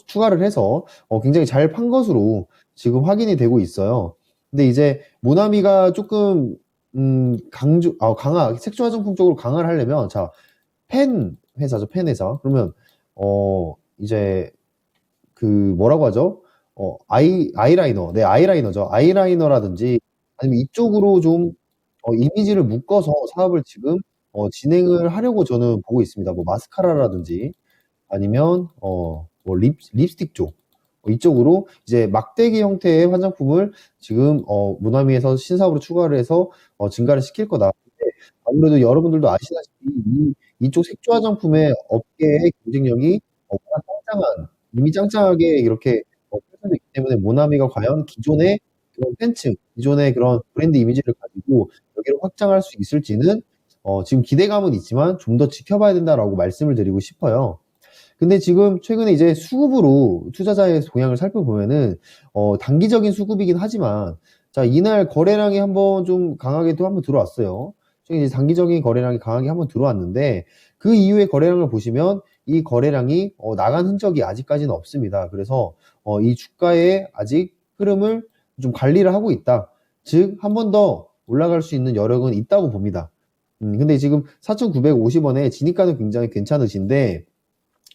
추가를 해서 굉장히 잘 판 것으로 지금 확인이 되고 있어요. 근데 이제 모나미가 조금 색조 화장품 쪽으로 강화를 하려면 자, 펜 회사죠. 펜 회사. 그러면 이제 그 뭐라고 하죠? 아이라이너. 네, 아이라이너죠. 아이라이너라든지 아니면 이쪽으로 좀 이미지를 묶어서 사업을 지금 진행을 하려고 저는 보고 있습니다. 뭐 마스카라라든지 아니면 뭐 립스틱 쪽 이쪽으로 이제 막대기 형태의 화장품을 지금 모나미에서 신사업으로 추가를 해서 증가를 시킬 거다. 근데 아무래도 여러분들도 아시다시피 이쪽 색조 화장품의 업계의 경쟁력이 워낙 이미 짱짱하게 이렇게 펼쳐져 있기 때문에 모나미가 과연 기존의 그런 팬층, 기존의 그런 브랜드 이미지를 가지고 여기를 확장할 수 있을지는 지금 기대감은 있지만 좀 더 지켜봐야 된다라고 말씀을 드리고 싶어요. 근데 지금 최근에 이제 수급으로 투자자의 동향을 살펴보면은 단기적인 수급이긴 하지만 자, 이날 거래량이 한번 좀 강하게 또 한번 들어왔어요. 최근 이제 단기적인 거래량이 강하게 한번 들어왔는데 그 이후의 거래량을 보시면 이 거래량이 나간 흔적이 아직까지는 없습니다. 그래서 이 주가의 아직 흐름을 좀 관리를 하고 있다. 즉, 한 번 더 올라갈 수 있는 여력은 있다고 봅니다. 근데 지금 4,950원에 진입가는 굉장히 괜찮으신데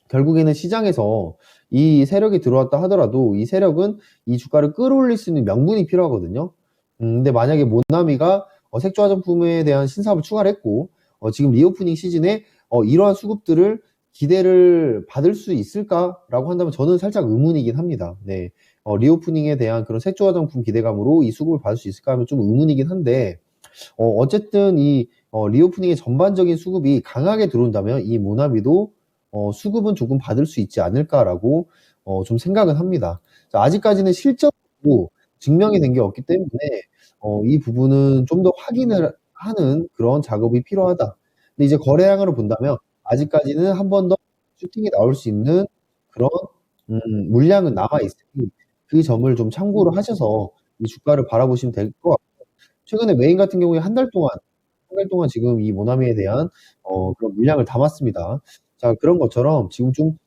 결국에는 시장에서 이 세력이 들어왔다 하더라도 이 세력은 이 주가를 끌어올릴 수 있는 명분이 필요하거든요. 근데 만약에 모나미가 색조 화장품에 대한 신사업을 추가를 했고 지금 리오프닝 시즌에 이러한 수급들을 기대를 받을 수 있을까라고 한다면 저는 살짝 의문이긴 합니다. 네. 리오프닝에 대한 그런 색조 화장품 기대감으로 이 수급을 받을 수 있을까 하면 좀 의문이긴 한데 어쨌든 이 리오프닝의 전반적인 수급이 강하게 들어온다면 이 모나미도 수급은 조금 받을 수 있지 않을까라고 좀 생각은 합니다. 자, 아직까지는 실적으로 증명이 된 게 없기 때문에 이 부분은 좀 더 확인을 하는 그런 작업이 필요하다. 근데 이제 거래량으로 본다면 아직까지는 한 번 더 슈팅이 나올 수 있는 그런 물량은 남아 있으니 그 점을 좀 참고를 하셔서 이 주가를 바라보시면 될 것 같고 최근에 메인 같은 경우에 한 달 동안 지금 이 모나미에 대한 그런 물량을 담았습니다. 자, 그런 것처럼 지금 좀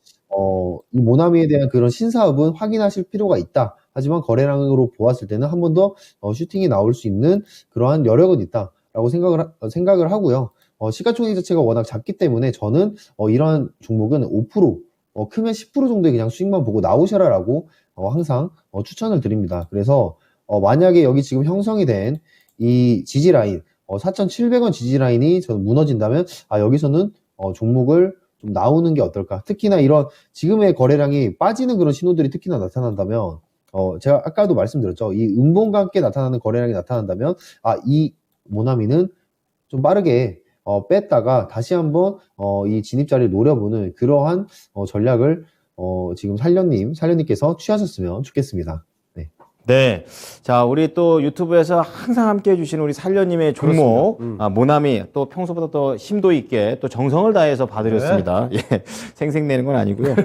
이 모나미에 대한 그런 신사업은 확인하실 필요가 있다. 하지만 거래량으로 보았을 때는 한 번 더 슈팅이 나올 수 있는 그러한 여력은 있다라고 생각을 하고요. 시가총액 자체가 워낙 작기 때문에 저는 이러한 종목은 5%, 크면 10% 정도의 그냥 수익만 보고 나오셔라라고 항상 추천을 드립니다. 그래서 만약에 여기 지금 형성이 된 이 지지라인 4,700원 지지라인이 저는 무너진다면 여기서는 종목을 좀 나오는 게 어떨까. 특히나 이런 지금의 거래량이 빠지는 그런 신호들이 특히나 나타난다면 제가 아까도 말씀드렸죠. 이 음봉과 함께 나타나는 거래량이 나타난다면 이 모나미는 좀 빠르게 뺐다가 다시 한번 이 진입 자리를 노려보는 그러한 전략을 지금 살련님께서 취하셨으면 좋겠습니다. 네. 네. 자, 우리 또 유튜브에서 항상 함께 해주시는 우리 살려님의 종목, 모나미, 또 평소보다 더 심도 있게 또 정성을 다해서 봐드렸습니다. 예. 생색내는 건 아니고요.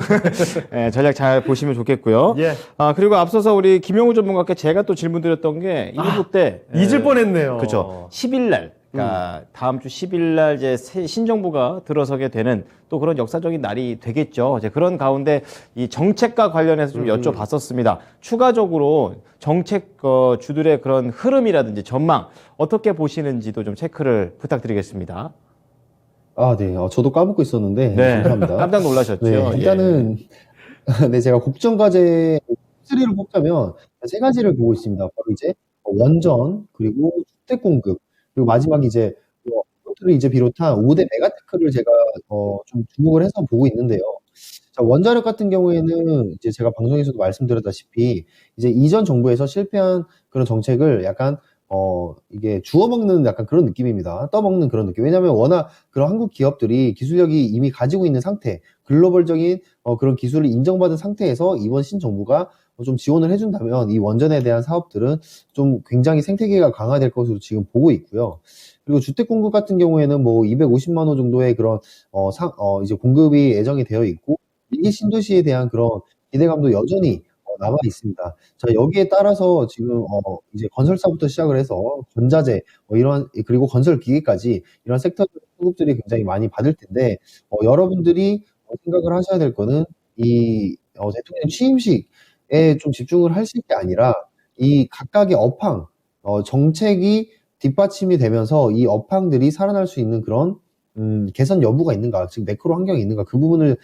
예, 전략 잘 보시면 좋겠고요. 예. 그리고 앞서서 우리 김용우 전문가께 제가 또 질문 드렸던 게 1부 때. 잊을 뻔했네요. 그렇죠. 10일 날. 그러니까 다음 주 10일 날 이제 신정부가 들어서게 되는 또 그런 역사적인 날이 되겠죠. 이제 그런 가운데 이 정책과 관련해서 좀 여쭤봤었습니다. 추가적으로 정책 주들의 그런 흐름이라든지 전망 어떻게 보시는지도 좀 체크를 부탁드리겠습니다. 네. 저도 까먹고 있었는데 네. 감사합니다. 깜짝 놀라셨죠. 네, 일단은 네, 제가 국정과제 3를 뽑자면 세 가지를 보고 있습니다. 바로 이제 원전, 그리고 주택 공급, 그리고 마지막 이제 포트를 이제 비롯한 5대 메가테크를 제가 좀 주목을 해서 보고 있는데요. 자, 원자력 같은 경우에는 이제 제가 방송에서도 말씀드렸다시피 이제 이전 정부에서 실패한 그런 정책을 약간 이게 주워먹는 약간 그런 느낌입니다. 떠먹는 그런 느낌. 왜냐하면 워낙 그런 한국 기업들이 기술력이 이미 가지고 있는 상태, 글로벌적인 그런 기술을 인정받은 상태에서 이번 신정부가 좀 지원을 해준다면 이 원전에 대한 사업들은 좀 굉장히 생태계가 강화될 것으로 지금 보고 있고요. 그리고 주택 공급 같은 경우에는 뭐 250만 호 정도의 그런 이제 공급이 예정이 되어 있고 일기 신도시에 대한 그런 기대감도 여전히 남아 있습니다. 자, 여기에 따라서 지금 이제 건설사부터 시작을 해서 전자재 이런 그리고 건설 기계까지 이런 섹터 수급들이 굉장히 많이 받을 텐데 여러분들이 생각을 하셔야 될 거는 이 대통령 취임식에 좀 집중을 하실 게 아니라 이 각각의 업황 정책이 뒷받침이 되면서 이 업황들이 살아날 수 있는 그런 개선 여부가 있는가, 즉 매크로 환경이 있는가 그 부분을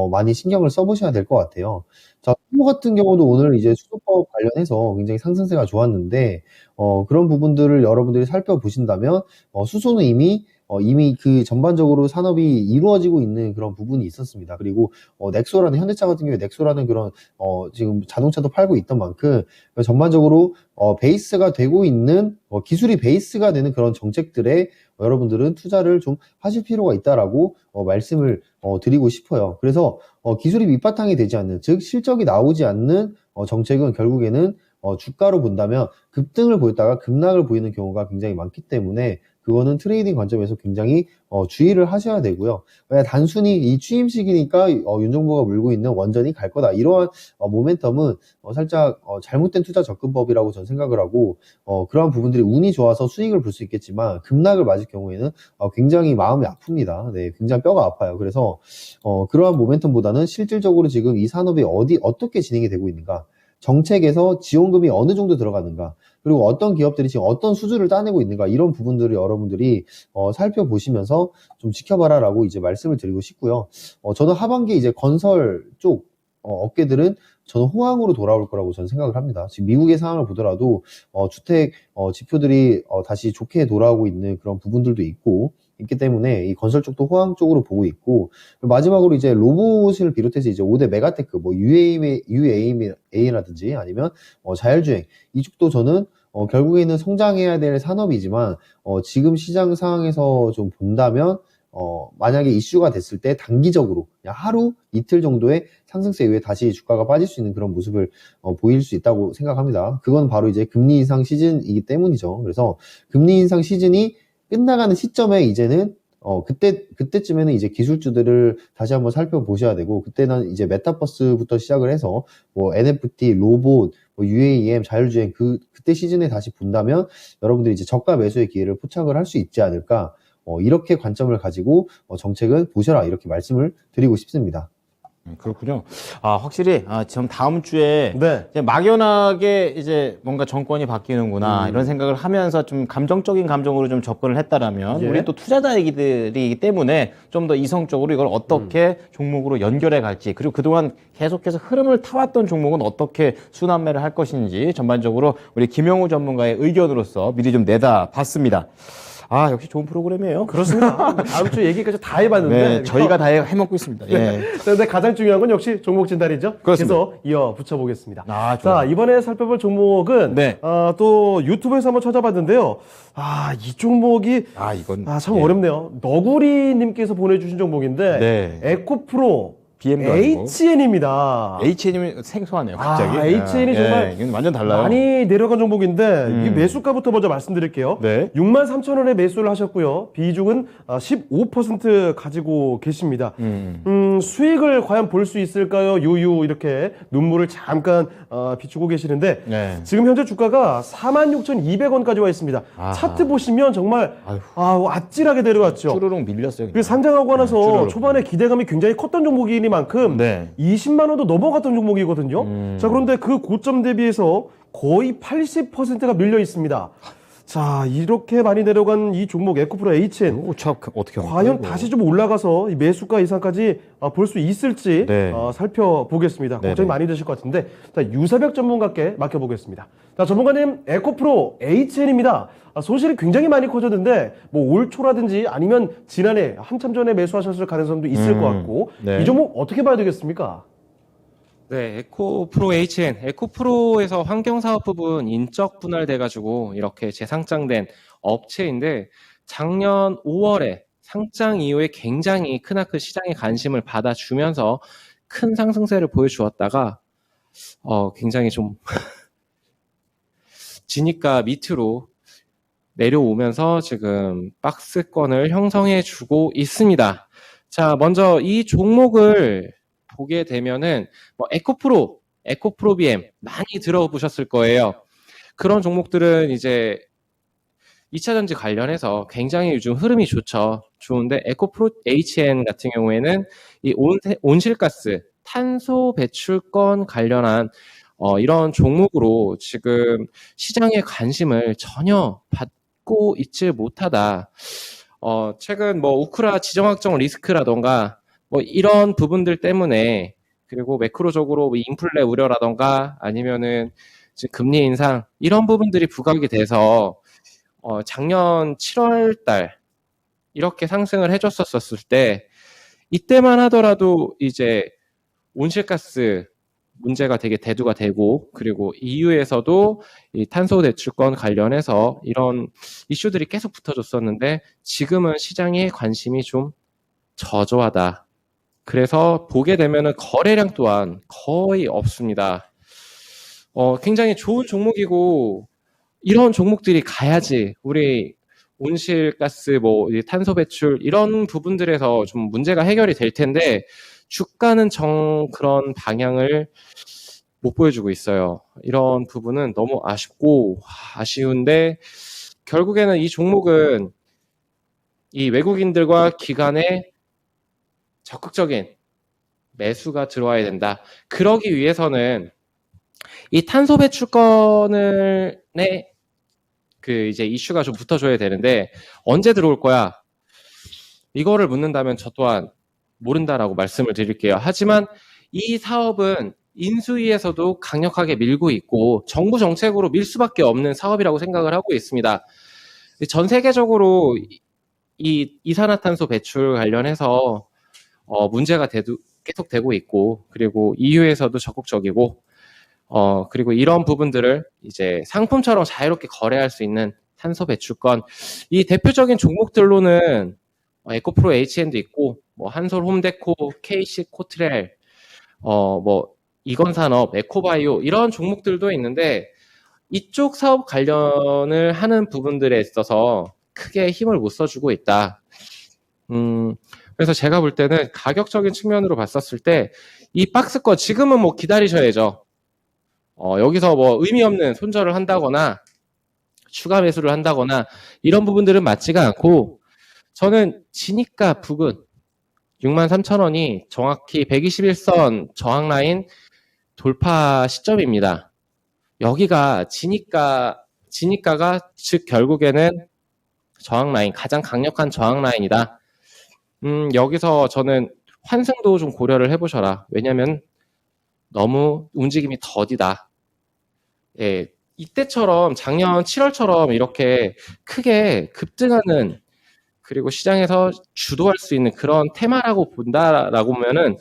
많이 신경을 써보셔야 될 것 같아요. 자, 수소 같은 경우도 오늘 이제 수소법 관련해서 굉장히 상승세가 좋았는데 그런 부분들을 여러분들이 살펴보신다면 수소는 이미 이미 그 전반적으로 산업이 이루어지고 있는 그런 부분이 있었습니다. 그리고 넥소라는 현대차 같은 경우에 넥소라는 그런 지금 자동차도 팔고 있던 만큼 전반적으로 베이스가 되고 있는 기술이 베이스가 되는 그런 정책들에 여러분들은 투자를 좀 하실 필요가 있다라고 말씀을 드리고 싶어요. 그래서 기술이 밑바탕이 되지 않는, 즉 실적이 나오지 않는 정책은 결국에는 주가로 본다면 급등을 보였다가 급락을 보이는 경우가 굉장히 많기 때문에 그거는 트레이딩 관점에서 굉장히 주의를 하셔야 되고요. 그냥 단순히 이 취임식이니까 윤 정부가 물고 있는 원전이 갈 거다, 이러한 모멘텀은 살짝 잘못된 투자 접근법이라고 저는 생각을 하고, 그러한 부분들이 운이 좋아서 수익을 볼 수 있겠지만 급락을 맞을 경우에는 굉장히 마음이 아픕니다. 네, 굉장히 뼈가 아파요. 그래서 그러한 모멘텀보다는 실질적으로 지금 이 산업이 어떻게 진행이 되고 있는가, 정책에서 지원금이 어느 정도 들어가는가, 그리고 어떤 기업들이 지금 어떤 수주를 따내고 있는가, 이런 부분들을 여러분들이 살펴보시면서 좀 지켜봐라라고 이제 말씀을 드리고 싶고요. 저는 하반기 이제 건설 쪽 업계들은 저는 호황으로 돌아올 거라고 저는 생각을 합니다. 지금 미국의 상황을 보더라도 주택 지표들이 다시 좋게 돌아오고 있는 그런 부분들도 있기 때문에 이 건설 쪽도 호황 쪽으로 보고 있고, 마지막으로 이제 로봇을 비롯해서 이제 5대 메가테크, 뭐 UAM이라든지 아니면 자율주행, 이쪽도 저는 결국에는 성장해야 될 산업이지만 지금 시장 상황에서 좀 본다면 만약에 이슈가 됐을 때 단기적으로 그냥 하루 이틀 정도의 상승세 이후에 다시 주가가 빠질 수 있는 그런 모습을 보일 수 있다고 생각합니다. 그건 바로 이제 금리 인상 시즌이기 때문이죠. 그래서 금리 인상 시즌이 끝나가는 시점에 이제는 그때쯤에는 이제 기술주들을 다시 한번 살펴보셔야 되고, 그때는 이제 메타버스부터 시작을 해서 뭐 NFT, 로봇, 뭐 UAM, 자율주행, 그때 시즌에 다시 본다면 여러분들이 이제 저가 매수의 기회를 포착을 할 수 있지 않을까, 이렇게 관점을 가지고 정책은 보셔라, 이렇게 말씀을 드리고 싶습니다. 그렇군요. 확실히, 지금 다음 주에 네. 이제 막연하게 이제 뭔가 정권이 바뀌는구나, 이런 생각을 하면서 좀 감정적인 감정으로 좀 접근을 했다라면, 예. 우리 또 투자자이기 때문에 좀 더 이성적으로 이걸 어떻게 종목으로 연결해 갈지, 그리고 그동안 계속해서 흐름을 타왔던 종목은 어떻게 순환매를 할 것인지 전반적으로 우리 김영우 전문가의 의견으로서 미리 좀 내다봤습니다. 역시 좋은 프로그램이에요. 그렇습니다. 다음 주 얘기까지 다 해봤는데. 네, 저희가 다 해먹고 있습니다. 예. 근데 가장 중요한 건 역시 종목 진단이죠. 그렇습니다. 그래서 이어 붙여보겠습니다. 좋아요. 자, 이번에 살펴볼 종목은 네. 또 유튜브에서 한번 찾아봤는데요. 이 종목이 이건 참 예. 어렵네요. 너구리님께서 보내주신 종목인데 네. 에코프로 BM도 아니고. HN입니다. HN이 생소하네요, 갑자기. HN이 정말 이건 완전 달라요. 많이 내려간 종목인데 이 매수가부터 먼저 말씀드릴게요. 네. 63,000원에 매수를 하셨고요. 비중은 15% 가지고 계십니다. 수익을 과연 볼 수 있을까요? 유유 이렇게 눈물을 잠깐 비추고 계시는데 네. 지금 현재 주가가 46,200원까지 와 있습니다. 차트 보시면 정말 아찔하게 내려갔죠. 쭈루룩 밀렸어요. 그냥. 그 상장하고 나서 쭈루룩. 초반에 기대감이 굉장히 컸던 종목이니만큼 네. 20만 원도 넘어갔던 종목이거든요. 자, 그런데 그 고점 대비해서 거의 80%가 밀려 있습니다. 자, 이렇게 많이 내려간 이 종목 에코프로 HN 어떻게 과연 다시 좀 올라가서 이 매수가 이상까지 볼 수 있을지 네. 살펴보겠습니다. 걱정이 네네. 많이 되실 것 같은데, 자, 유사벽 전문가께 맡겨보겠습니다. 자, 전문가님, 에코프로 HN입니다. 소실이 굉장히 많이 커졌는데 뭐 올 초라든지 아니면 지난해 한참 전에 매수하셨을 가능성도 있을 것 같고, 네. 이 종목 어떻게 봐야 되겠습니까? 네, 에코프로 HN, 에코프로에서 환경사업 부분 인적 분할돼가지고 이렇게 재상장된 업체인데 작년 5월에 상장 이후에 굉장히 크나큰 시장의 관심을 받아주면서 큰 상승세를 보여주었다가 굉장히 좀 지니까 밑으로 내려오면서 지금 박스권을 형성해주고 있습니다. 자, 먼저 이 종목을 보게 되면은 뭐 에코프로 BM 많이 들어보셨을 거예요. 그런 종목들은 이제 2차전지 관련해서 굉장히 요즘 흐름이 좋은데 에코프로 HN 같은 경우에는 이 온실가스 탄소 배출권 관련한 이런 종목으로 지금 시장의 관심을 전혀 받고 있지 못하다. 최근 뭐 우크라 지정학적 리스크라던가 뭐 이런 부분들 때문에, 그리고 매크로적으로 뭐 인플레 우려라던가 아니면은 지금 금리 인상 이런 부분들이 부각이 돼서 작년 7월 달 이렇게 상승을 해줬었을 때 이때만 하더라도 이제 온실가스 문제가 되게 대두가 되고 그리고 EU에서도 이 탄소 배출권 관련해서 이런 이슈들이 계속 붙어줬었는데 지금은 시장의 관심이 좀 저조하다. 그래서 보게 되면은 거래량 또한 거의 없습니다. 굉장히 좋은 종목이고 이런 종목들이 가야지 우리 온실가스 이 탄소 배출 이런 부분들에서 좀 문제가 해결이 될 텐데 주가는 그런 방향을 못 보여주고 있어요. 이런 부분은 너무 아쉬운데 결국에는 이 종목은 이 외국인들과 기관의 적극적인 매수가 들어와야 된다. 그러기 위해서는 이 탄소 배출권을 이제 이슈가 좀 붙어줘야 되는데 언제 들어올 거야? 이거를 묻는다면 저 또한 모른다라고 말씀을 드릴게요. 하지만 이 사업은 인수위에서도 강력하게 밀고 있고 정부 정책으로 밀 수밖에 없는 사업이라고 생각을 하고 있습니다. 전 세계적으로 이 이산화탄소 배출 관련해서 문제가 계속 되고 있고 그리고 EU에서도 적극적이고 그리고 이런 부분들을 이제 상품처럼 자유롭게 거래할 수 있는 탄소 배출권 이 대표적인 종목들로는 에코프로 HN도 있고 한솔 홈데코, KC 코트렐 이건산업, 에코바이오 이런 종목들도 있는데 이쪽 사업 관련을 하는 부분들에 있어서 크게 힘을 못 써주고 있다. 그래서 제가 볼 때는 가격적인 측면으로 봤었을 때 이 박스권 지금은 기다리셔야죠. 여기서 의미 없는 손절을 한다거나 추가 매수를 한다거나 이런 부분들은 맞지가 않고 저는 지니가 부근 63,000원이 정확히 121선 저항 라인 돌파 시점입니다. 여기가 지니가가 즉 결국에는 저항 라인, 가장 강력한 저항 라인이다. 여기서 저는 환승도 좀 고려를 해보셔라. 왜냐면 너무 움직임이 더디다. 예, 이때처럼 작년 7월처럼 이렇게 크게 급등하는 그리고 시장에서 주도할 수 있는 그런 테마라고 본다라고 하면은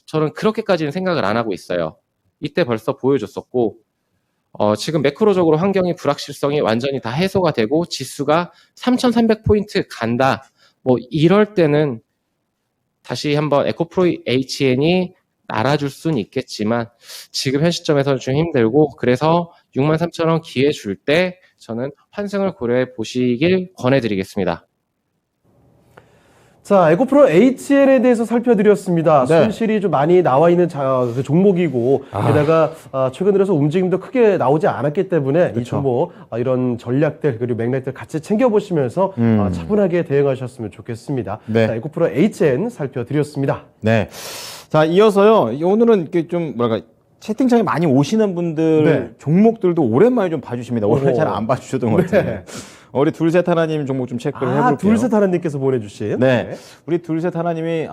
저는 그렇게까지는 생각을 안 하고 있어요. 이때 벌써 보여줬었고 지금 매크로적으로 환경의 불확실성이 완전히 다 해소가 되고 지수가 3,300포인트 간다. 이럴 때는 다시 한번 에코프로 HN이 날아줄 수는 있겠지만 지금 현 시점에서는 좀 힘들고 그래서 63,000원 기회 줄 때 저는 환승을 고려해 보시길 권해드리겠습니다. 자, 에코프로 HL에 대해서 살펴드렸습니다. 네. 손실이 좀 많이 나와 있는 그 종목이고, 게다가 최근 들어서 움직임도 크게 나오지 않았기 때문에 이 종목 이런 전략들 그리고 맥락들 같이 챙겨보시면서 차분하게 대응하셨으면 좋겠습니다. 네. 자, 에코프로 HN 살펴드렸습니다. 네. 자, 이어서요. 오늘은 이렇게 좀 채팅창에 많이 오시는 분들 네. 종목들도 오랜만에 좀 봐주십니다. 원래 오호. 잘 안 봐주셨던 것 같아요. 네. 우리 둘셋 하나님 종목 좀 체크를 해볼게요. 둘셋 하나님께서 보내주신. 네. 우리 둘셋 하나님이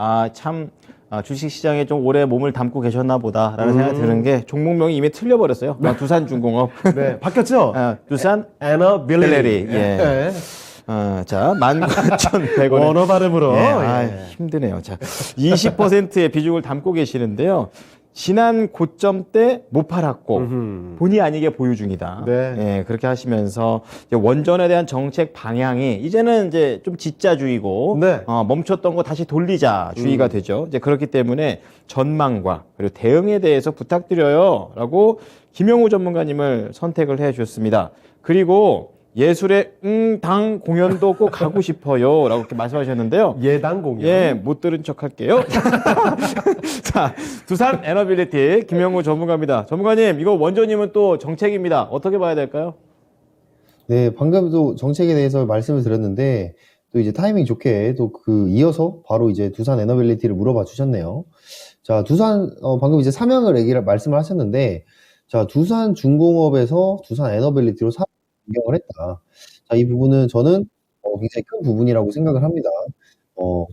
주식 시장에 좀 오래 몸을 담고 계셨나 보다라는 생각이 드는 게 종목명이 이미 틀려버렸어요. 두산중공업. 네, 바뀌었죠? 두산 에너빌리티. 예. 자, 19,100원. 언어 발음으로. 힘드네요. 자, 20%의 비중을 담고 계시는데요. 지난 고점 때 못 팔았고 본의 아니게 보유 중이다. 네. 예, 그렇게 하시면서 이제 원전에 대한 정책 방향이 이제는 이제 좀 진짜주의고 네. 멈췄던 거 다시 돌리자 주의가 되죠. 이제 그렇기 때문에 전망과 그리고 대응에 대해서 부탁드려요라고 김영우 전문가님을 선택을 해 주셨습니다. 그리고 예술의 당 공연도 꼭 가고 싶어요 라고 이렇게 말씀하셨는데요. 예당 공연. 예, 못 들은 척 할게요. 자, 두산 에너빌리티 김영우 전문가입니다. 전문가님, 이거 원전님은 또 정책입니다. 어떻게 봐야 될까요? 네, 방금도 정책에 대해서 말씀을 드렸는데, 또 이제 타이밍 좋게 또 이어서 바로 이제 두산 에너빌리티를 물어봐 주셨네요. 자, 방금 이제 말씀을 하셨는데, 자, 두산 중공업에서 두산 에너빌리티로 변경을 했다. 자, 이 부분은 저는 굉장히 큰 부분이라고 생각을 합니다.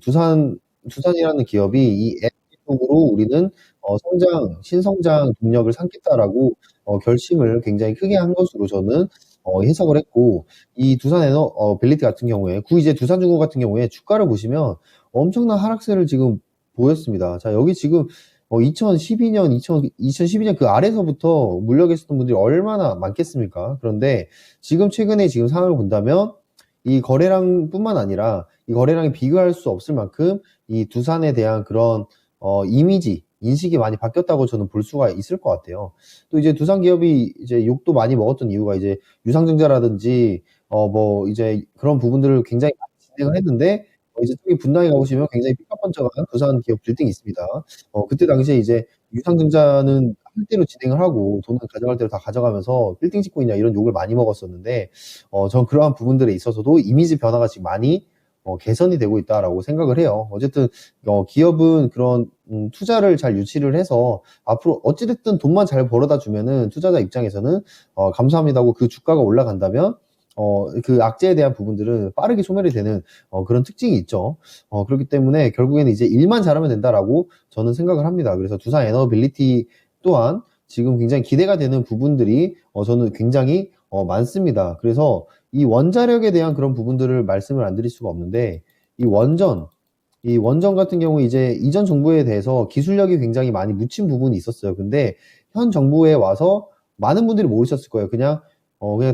두산이라는 기업이 이 에너지 쪽으로 우리는 신성장 동력을 삼겠다라고 결심을 굉장히 크게 한 것으로 저는 해석을 했고, 이 두산 빌리티 같은 경우에, 이제 두산중공 같은 경우에 주가를 보시면 엄청난 하락세를 지금 보였습니다. 자, 여기 지금 2012년 그 아래서부터 물려 계셨던 분들이 얼마나 많겠습니까? 그런데 지금 최근에 지금 상황을 본다면 이 거래량뿐만 아니라 이 거래량이 비교할 수 없을 만큼 이 두산에 대한 그런 이미지, 인식이 많이 바뀌었다고 저는 볼 수가 있을 것 같아요. 또 이제 두산 기업이 이제 욕도 많이 먹었던 이유가 이제 유상증자라든지 뭐 이제 그런 부분들을 굉장히 많이 진행을 했는데 이제 저기 분당에 가보시면 굉장히 삐까뻔쩍한 두산 기업 빌딩이 있습니다. 그때 당시에 이제 유상증자는 할 대로 진행을 하고 돈은 가져갈 대로 다 가져가면서 빌딩 짓고 있냐 이런 욕을 많이 먹었었는데 전 그러한 부분들에 있어서도 이미지 변화가 지금 많이 개선이 되고 있다라고 생각을 해요. 어쨌든 기업은 그런 투자를 잘 유치를 해서 앞으로 어찌됐든 돈만 잘 벌어다 주면은 투자자 입장에서는 감사합니다고 그 주가가 올라간다면 그 악재에 대한 부분들은 빠르게 소멸이 되는 그런 특징이 있죠. 그렇기 때문에 결국에는 이제 일만 잘하면 된다라고 저는 생각을 합니다. 그래서 두산 에너빌리티 또한 지금 굉장히 기대가 되는 부분들이 저는 굉장히 많습니다. 그래서 이 원자력에 대한 그런 부분들을 말씀을 안 드릴 수가 없는데 이 원전 같은 경우 이제 이전 정부에 대해서 기술력이 굉장히 많이 묻힌 부분이 있었어요. 근데 현 정부에 와서 많은 분들이 모르셨을 거예요. 그냥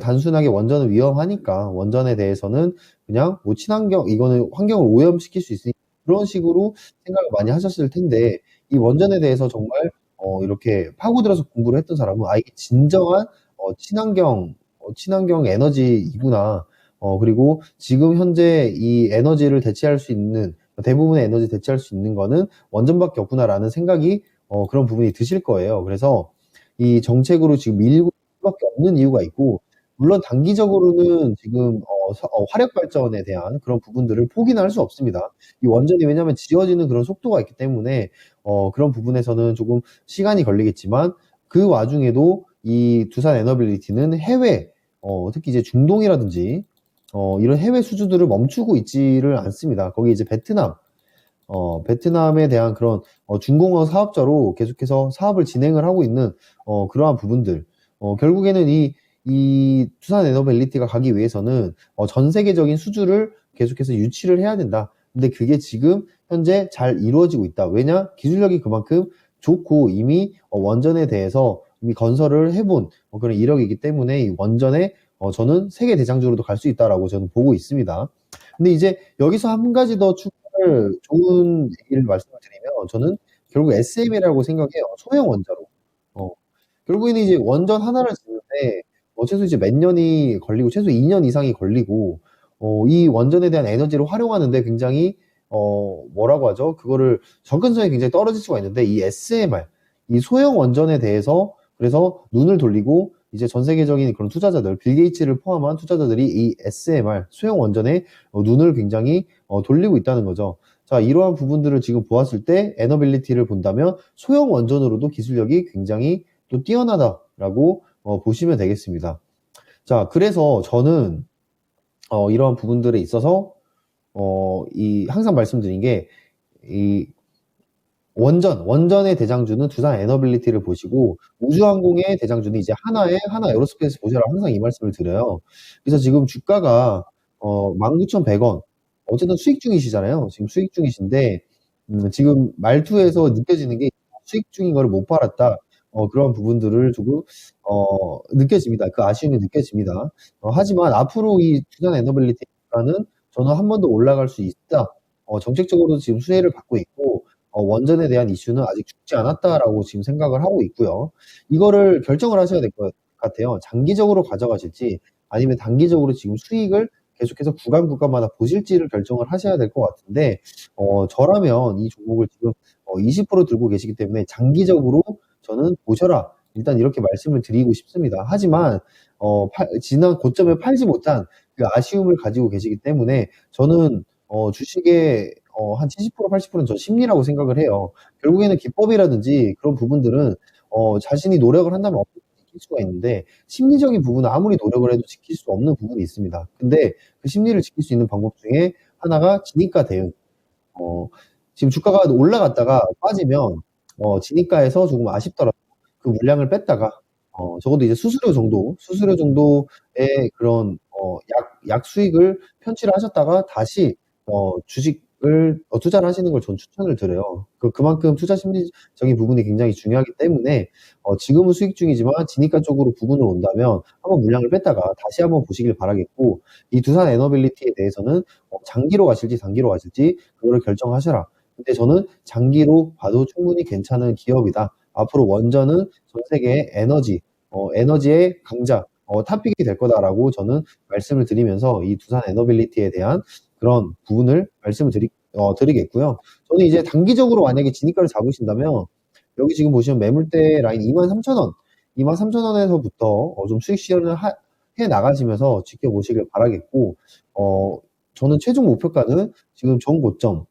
단순하게 원전은 위험하니까 원전에 대해서는 그냥 뭐 친환경 이거는 환경을 오염시킬 수 있으니까 그런 식으로 생각을 많이 하셨을 텐데 이 원전에 대해서 정말 이렇게 파고들어서 공부를 했던 사람은 이게 진정한 친환경 에너지이구나. 그리고 지금 현재 이 에너지를 대체할 수 있는 대부분의 에너지 대체할 수 있는 거는 원전밖에 없구나라는 생각이 그런 부분이 드실 거예요. 그래서 이 정책으로 지금 밀고 수밖에 없는 이유가 있고 물론 단기적으로는 지금 화력 발전에 대한 그런 부분들을 포기는 할 수 없습니다. 이 원전이 왜냐하면 지어지는 그런 속도가 있기 때문에 그런 부분에서는 조금 시간이 걸리겠지만 그 와중에도 이 두산 에너빌리티는 해외 특히 이제 중동이라든지 이런 해외 수주들을 멈추고 있지를 않습니다. 거기 이제 베트남에 대한 그런 중공업 사업자로 계속해서 사업을 진행을 하고 있는 그러한 부분들. 결국에는 이 두산 에너빌리티가 가기 위해서는 전 세계적인 수주를 계속해서 유치를 해야 된다. 근데 그게 지금 현재 잘 이루어지고 있다. 왜냐? 기술력이 그만큼 좋고 이미 원전에 대해서 이미 건설을 해본 그런 이력이기 때문에 이 원전에 저는 세계 대장주로도 갈 수 있다라고 저는 보고 있습니다. 근데 이제 여기서 한 가지 더 추가를 좋은 얘기를 말씀을 드리면 저는 결국 SM이라고 생각해요. 소형 원자로. 결국에는 이제 원전 하나를 짓는데 최소 이제 몇 년이 걸리고 최소 2년 이상이 걸리고 이 원전에 대한 에너지를 활용하는데 굉장히 뭐라고 하죠? 그거를 접근성이 굉장히 떨어질 수가 있는데 이 SMR, 이 소형 원전에 대해서 그래서 눈을 돌리고 이제 전 세계적인 그런 투자자들, 빌 게이츠를 포함한 투자자들이 이 SMR, 소형 원전에 눈을 굉장히 돌리고 있다는 거죠. 자, 이러한 부분들을 지금 보았을 때 에너빌리티를 본다면 소형 원전으로도 기술력이 굉장히 또 뛰어나다라고 보시면 되겠습니다. 자, 그래서 저는 이러한 부분들에 있어서 항상 말씀드린 게 이 원전의 대장주는 두산 에너빌리티를 보시고 우주항공의 대장주는 이제 하나 에어로스페이스 보시라고 항상 이 말씀을 드려요. 그래서 지금 주가가 19,100원. 어쨌든 수익 중이시잖아요. 지금 수익 중이신데 지금 말투에서 느껴지는 게 수익 중인 거를 못 팔았다. 그런 부분들을 조금 느껴집니다. 그 아쉬움이 느껴집니다. 하지만 앞으로 이 두산 에너빌리티는 저는 한 번 더 올라갈 수 있다. 정책적으로도 지금 수혜를 받고 있고 원전에 대한 이슈는 아직 죽지 않았다라고 지금 생각을 하고 있고요. 이거를 결정을 하셔야 될 것 같아요. 장기적으로 가져가실지 아니면 단기적으로 지금 수익을 계속해서 구간마다 보실지를 결정을 하셔야 될 것 같은데 저라면 이 종목을 지금 20% 들고 계시기 때문에 장기적으로 저는 보셔라. 일단 이렇게 말씀을 드리고 싶습니다. 하지만 지난 고점에 팔지 못한 그 아쉬움을 가지고 계시기 때문에 저는 주식의 한 70%, 80%는 저 심리라고 생각을 해요. 결국에는 기법이라든지 그런 부분들은 자신이 노력을 한다면 어떻게 지킬 수가 있는데 심리적인 부분은 아무리 노력을 해도 지킬 수 없는 부분이 있습니다. 근데 그 심리를 지킬 수 있는 방법 중에 하나가 진입가 대응. 지금 주가가 올라갔다가 빠지면 진입가에서 조금 아쉽더라도 그 물량을 뺐다가 적어도 이제 수수료 정도의 그런 약 수익을 편취를 하셨다가 다시 주식을 투자를 하시는 걸 전 추천을 드려요. 그만큼 투자 심리적인 부분이 굉장히 중요하기 때문에 지금은 수익 중이지만 진입가 쪽으로 부분을 온다면 한번 물량을 뺐다가 다시 한번 보시길 바라겠고, 이 두산 에너빌리티에 대해서는 장기로 가실지 단기로 가실지 그거를 결정하셔라. 근데 저는 장기로 봐도 충분히 괜찮은 기업이다. 앞으로 원전은 전 세계의 에너지의 강자, 탑픽이 될 거다라고 저는 말씀을 드리면서 이 두산 에너빌리티에 대한 그런 부분을 말씀을 드리겠고요. 저는 이제 단기적으로 만약에 진입가를 잡으신다면 여기 지금 보시면 매물대 라인 23,000원, 23,000원에서부터 좀 수익 실현을 해 나가시면서 지켜보시길 바라겠고, 저는 최종 목표가는 지금 전 고점이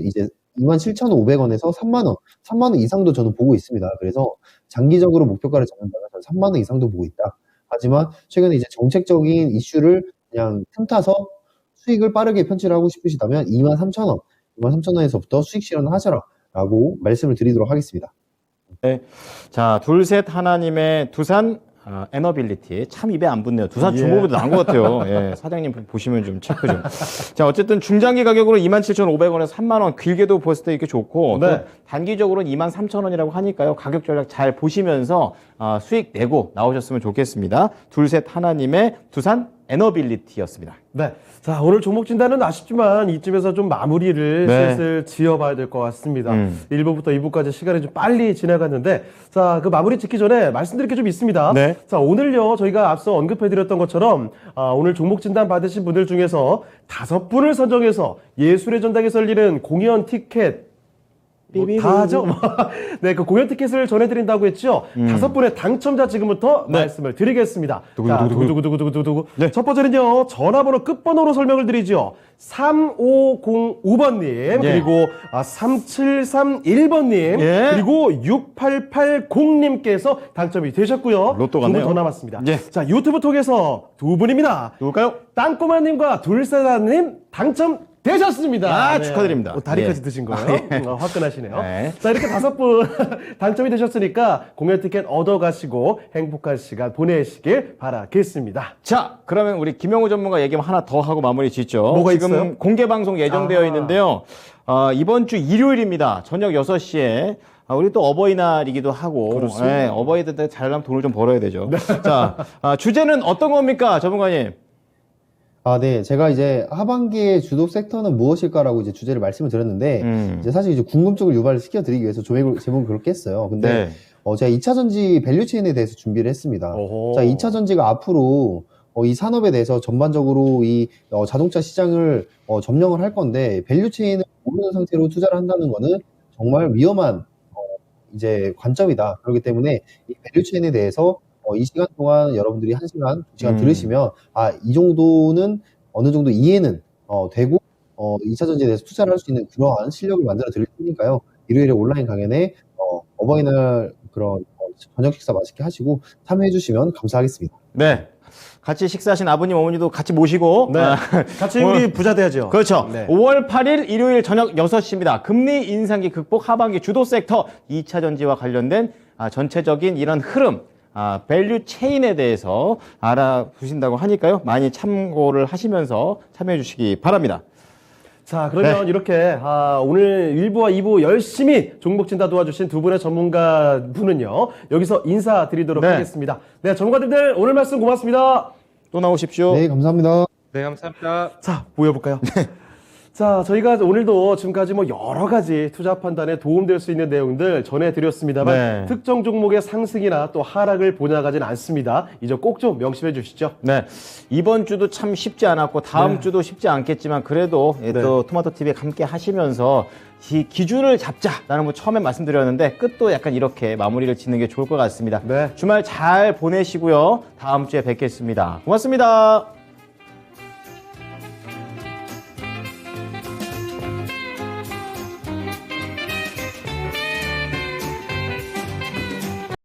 이제 27,500원에서 3만 원 이상도 저는 보고 있습니다. 그래서 장기적으로 목표가를 잡는다면 저는 3만 원 이상도 보고 있다. 하지만 최근에 이제 정책적인 이슈를 그냥 틈타서 수익을 빠르게 편취를 하고 싶으시다면 23,000원에서부터 수익 실현을 하셔라라고 말씀을 드리도록 하겠습니다. 네. 자, 둘셋 하나님의 두산 에너빌리티. 참 입에 안 붙네요. 두산 주모보다 나은 것 같아요. 예, 사장님 보시면 좀 체크 좀. 자, 어쨌든 중장기 가격으로 27,500원에서 3만원, 길게도 봤을 때 이렇게 좋고, 네. 또 단기적으로는 23,000원이라고 하니까요. 가격 전략 잘 보시면서 수익 내고 나오셨으면 좋겠습니다. 둘셋 하나님의 두산 에너빌리티였습니다. 네. 자, 오늘 종목 진단은 아쉽지만 이쯤에서 좀 마무리를 네. 슬슬 지어봐야 될 것 같습니다. 1부부터 2부까지 시간이 좀 빨리 지나갔는데, 자, 그 마무리 짓기 전에 말씀드릴 게 좀 있습니다. 네. 자, 오늘요, 저희가 앞서 언급해드렸던 것처럼, 오늘 종목 진단 받으신 분들 중에서 5분을 선정해서 예술의 전당에서 열리는 공연 티켓, 다 하죠? 네, 그 공연 티켓을 전해드린다고 했죠? 5분의 당첨자 지금부터 말씀을 드리겠습니다. 자, 두구두구두구두구두구. 네. 첫 번째는요, 전화번호 끝번호로 설명을 드리죠. 3505번님, 그리고 3731번님, 예. 그리고 6880님께서 당첨이 되셨고요. 로또 두 분 같네요. 더 남았습니다. 예. 자, 유튜브 통해서 2분입니다. 누굴까요? 땅꼬마님과 둘세다님 당첨 되셨습니다. 축하드립니다. 다리까지 예. 드신 거예요? 화끈하시네요. 네. 자, 이렇게 5분 당첨이 되셨으니까 공연 티켓 얻어가시고 행복한 시간 보내시길 바라겠습니다. 자, 그러면 우리 김영우 전문가 얘기만 하나 더 하고 마무리 짓죠. 뭐가 지금 있어요? 공개 방송 예정되어 있는데요. 이번 주 일요일입니다. 저녁 6시에. 우리 또 어버이날이기도 하고. 그렇습니다. 네, 어버이들 때 잘하면 돈을 좀 벌어야 되죠. 자, 주제는 어떤 겁니까, 전문가님? 네. 제가 이제 하반기의 주도 섹터는 무엇일까라고 이제 주제를 말씀을 드렸는데, 이제 사실 이제 궁금증을 유발을 시켜드리기 위해서 제목을 그렇게 했어요. 근데, 네. 제가 2차 전지 밸류체인에 대해서 준비를 했습니다. 어허. 자, 2차 전지가 앞으로, 이 산업에 대해서 전반적으로 이 자동차 시장을 점령을 할 건데, 밸류체인을 모르는 상태로 투자를 한다는 거는 정말 위험한, 이제 관점이다. 그렇기 때문에 이 밸류체인에 대해서 이 시간 동안 여러분들이 1시간, 2시간 들으시면, 이 정도는 어느 정도 이해는 되고, 2차 전지에 대해서 투자를 할 수 있는 그러한 실력을 만들어 드릴 테니까요. 일요일에 온라인 강연에 어버이날 그런 저녁 식사 맛있게 하시고 참여해 주시면 감사하겠습니다. 네. 같이 식사하신 아버님, 어머니도 같이 모시고. 네. 같이 우리 부자 돼야죠. 그렇죠. 네. 5월 8일 일요일 저녁 6시입니다. 금리 인상기 극복 하반기 주도 섹터 2차 전지와 관련된 전체적인 이런 흐름, 밸류 체인에 대해서 알아보신다고 하니까요. 많이 참고를 하시면서 참여해 주시기 바랍니다. 자, 그러면 이렇게 오늘 1부와 2부 열심히 종목 진단 도와주신 두 분의 전문가 분은요. 여기서 인사드리도록 네. 하겠습니다. 네, 전문가님들 오늘 말씀 고맙습니다. 또 나오십시오. 네, 감사합니다. 네, 감사합니다. 자, 모여볼까요? 자, 저희가 오늘도 지금까지 여러 가지 투자 판단에 도움될 수 있는 내용들 전해드렸습니다만 네. 특정 종목의 상승이나 또 하락을 본향하진 않습니다. 이 점 꼭 좀 명심해 주시죠. 네. 이번 주도 참 쉽지 않았고 다음 주도 쉽지 않겠지만 그래도 또 토마토 TV에 함께 하시면서 이 기준을 잡자라는 거 처음에 말씀드렸는데 끝도 약간 이렇게 마무리를 짓는 게 좋을 것 같습니다. 네. 주말 잘 보내시고요. 다음 주에 뵙겠습니다. 고맙습니다.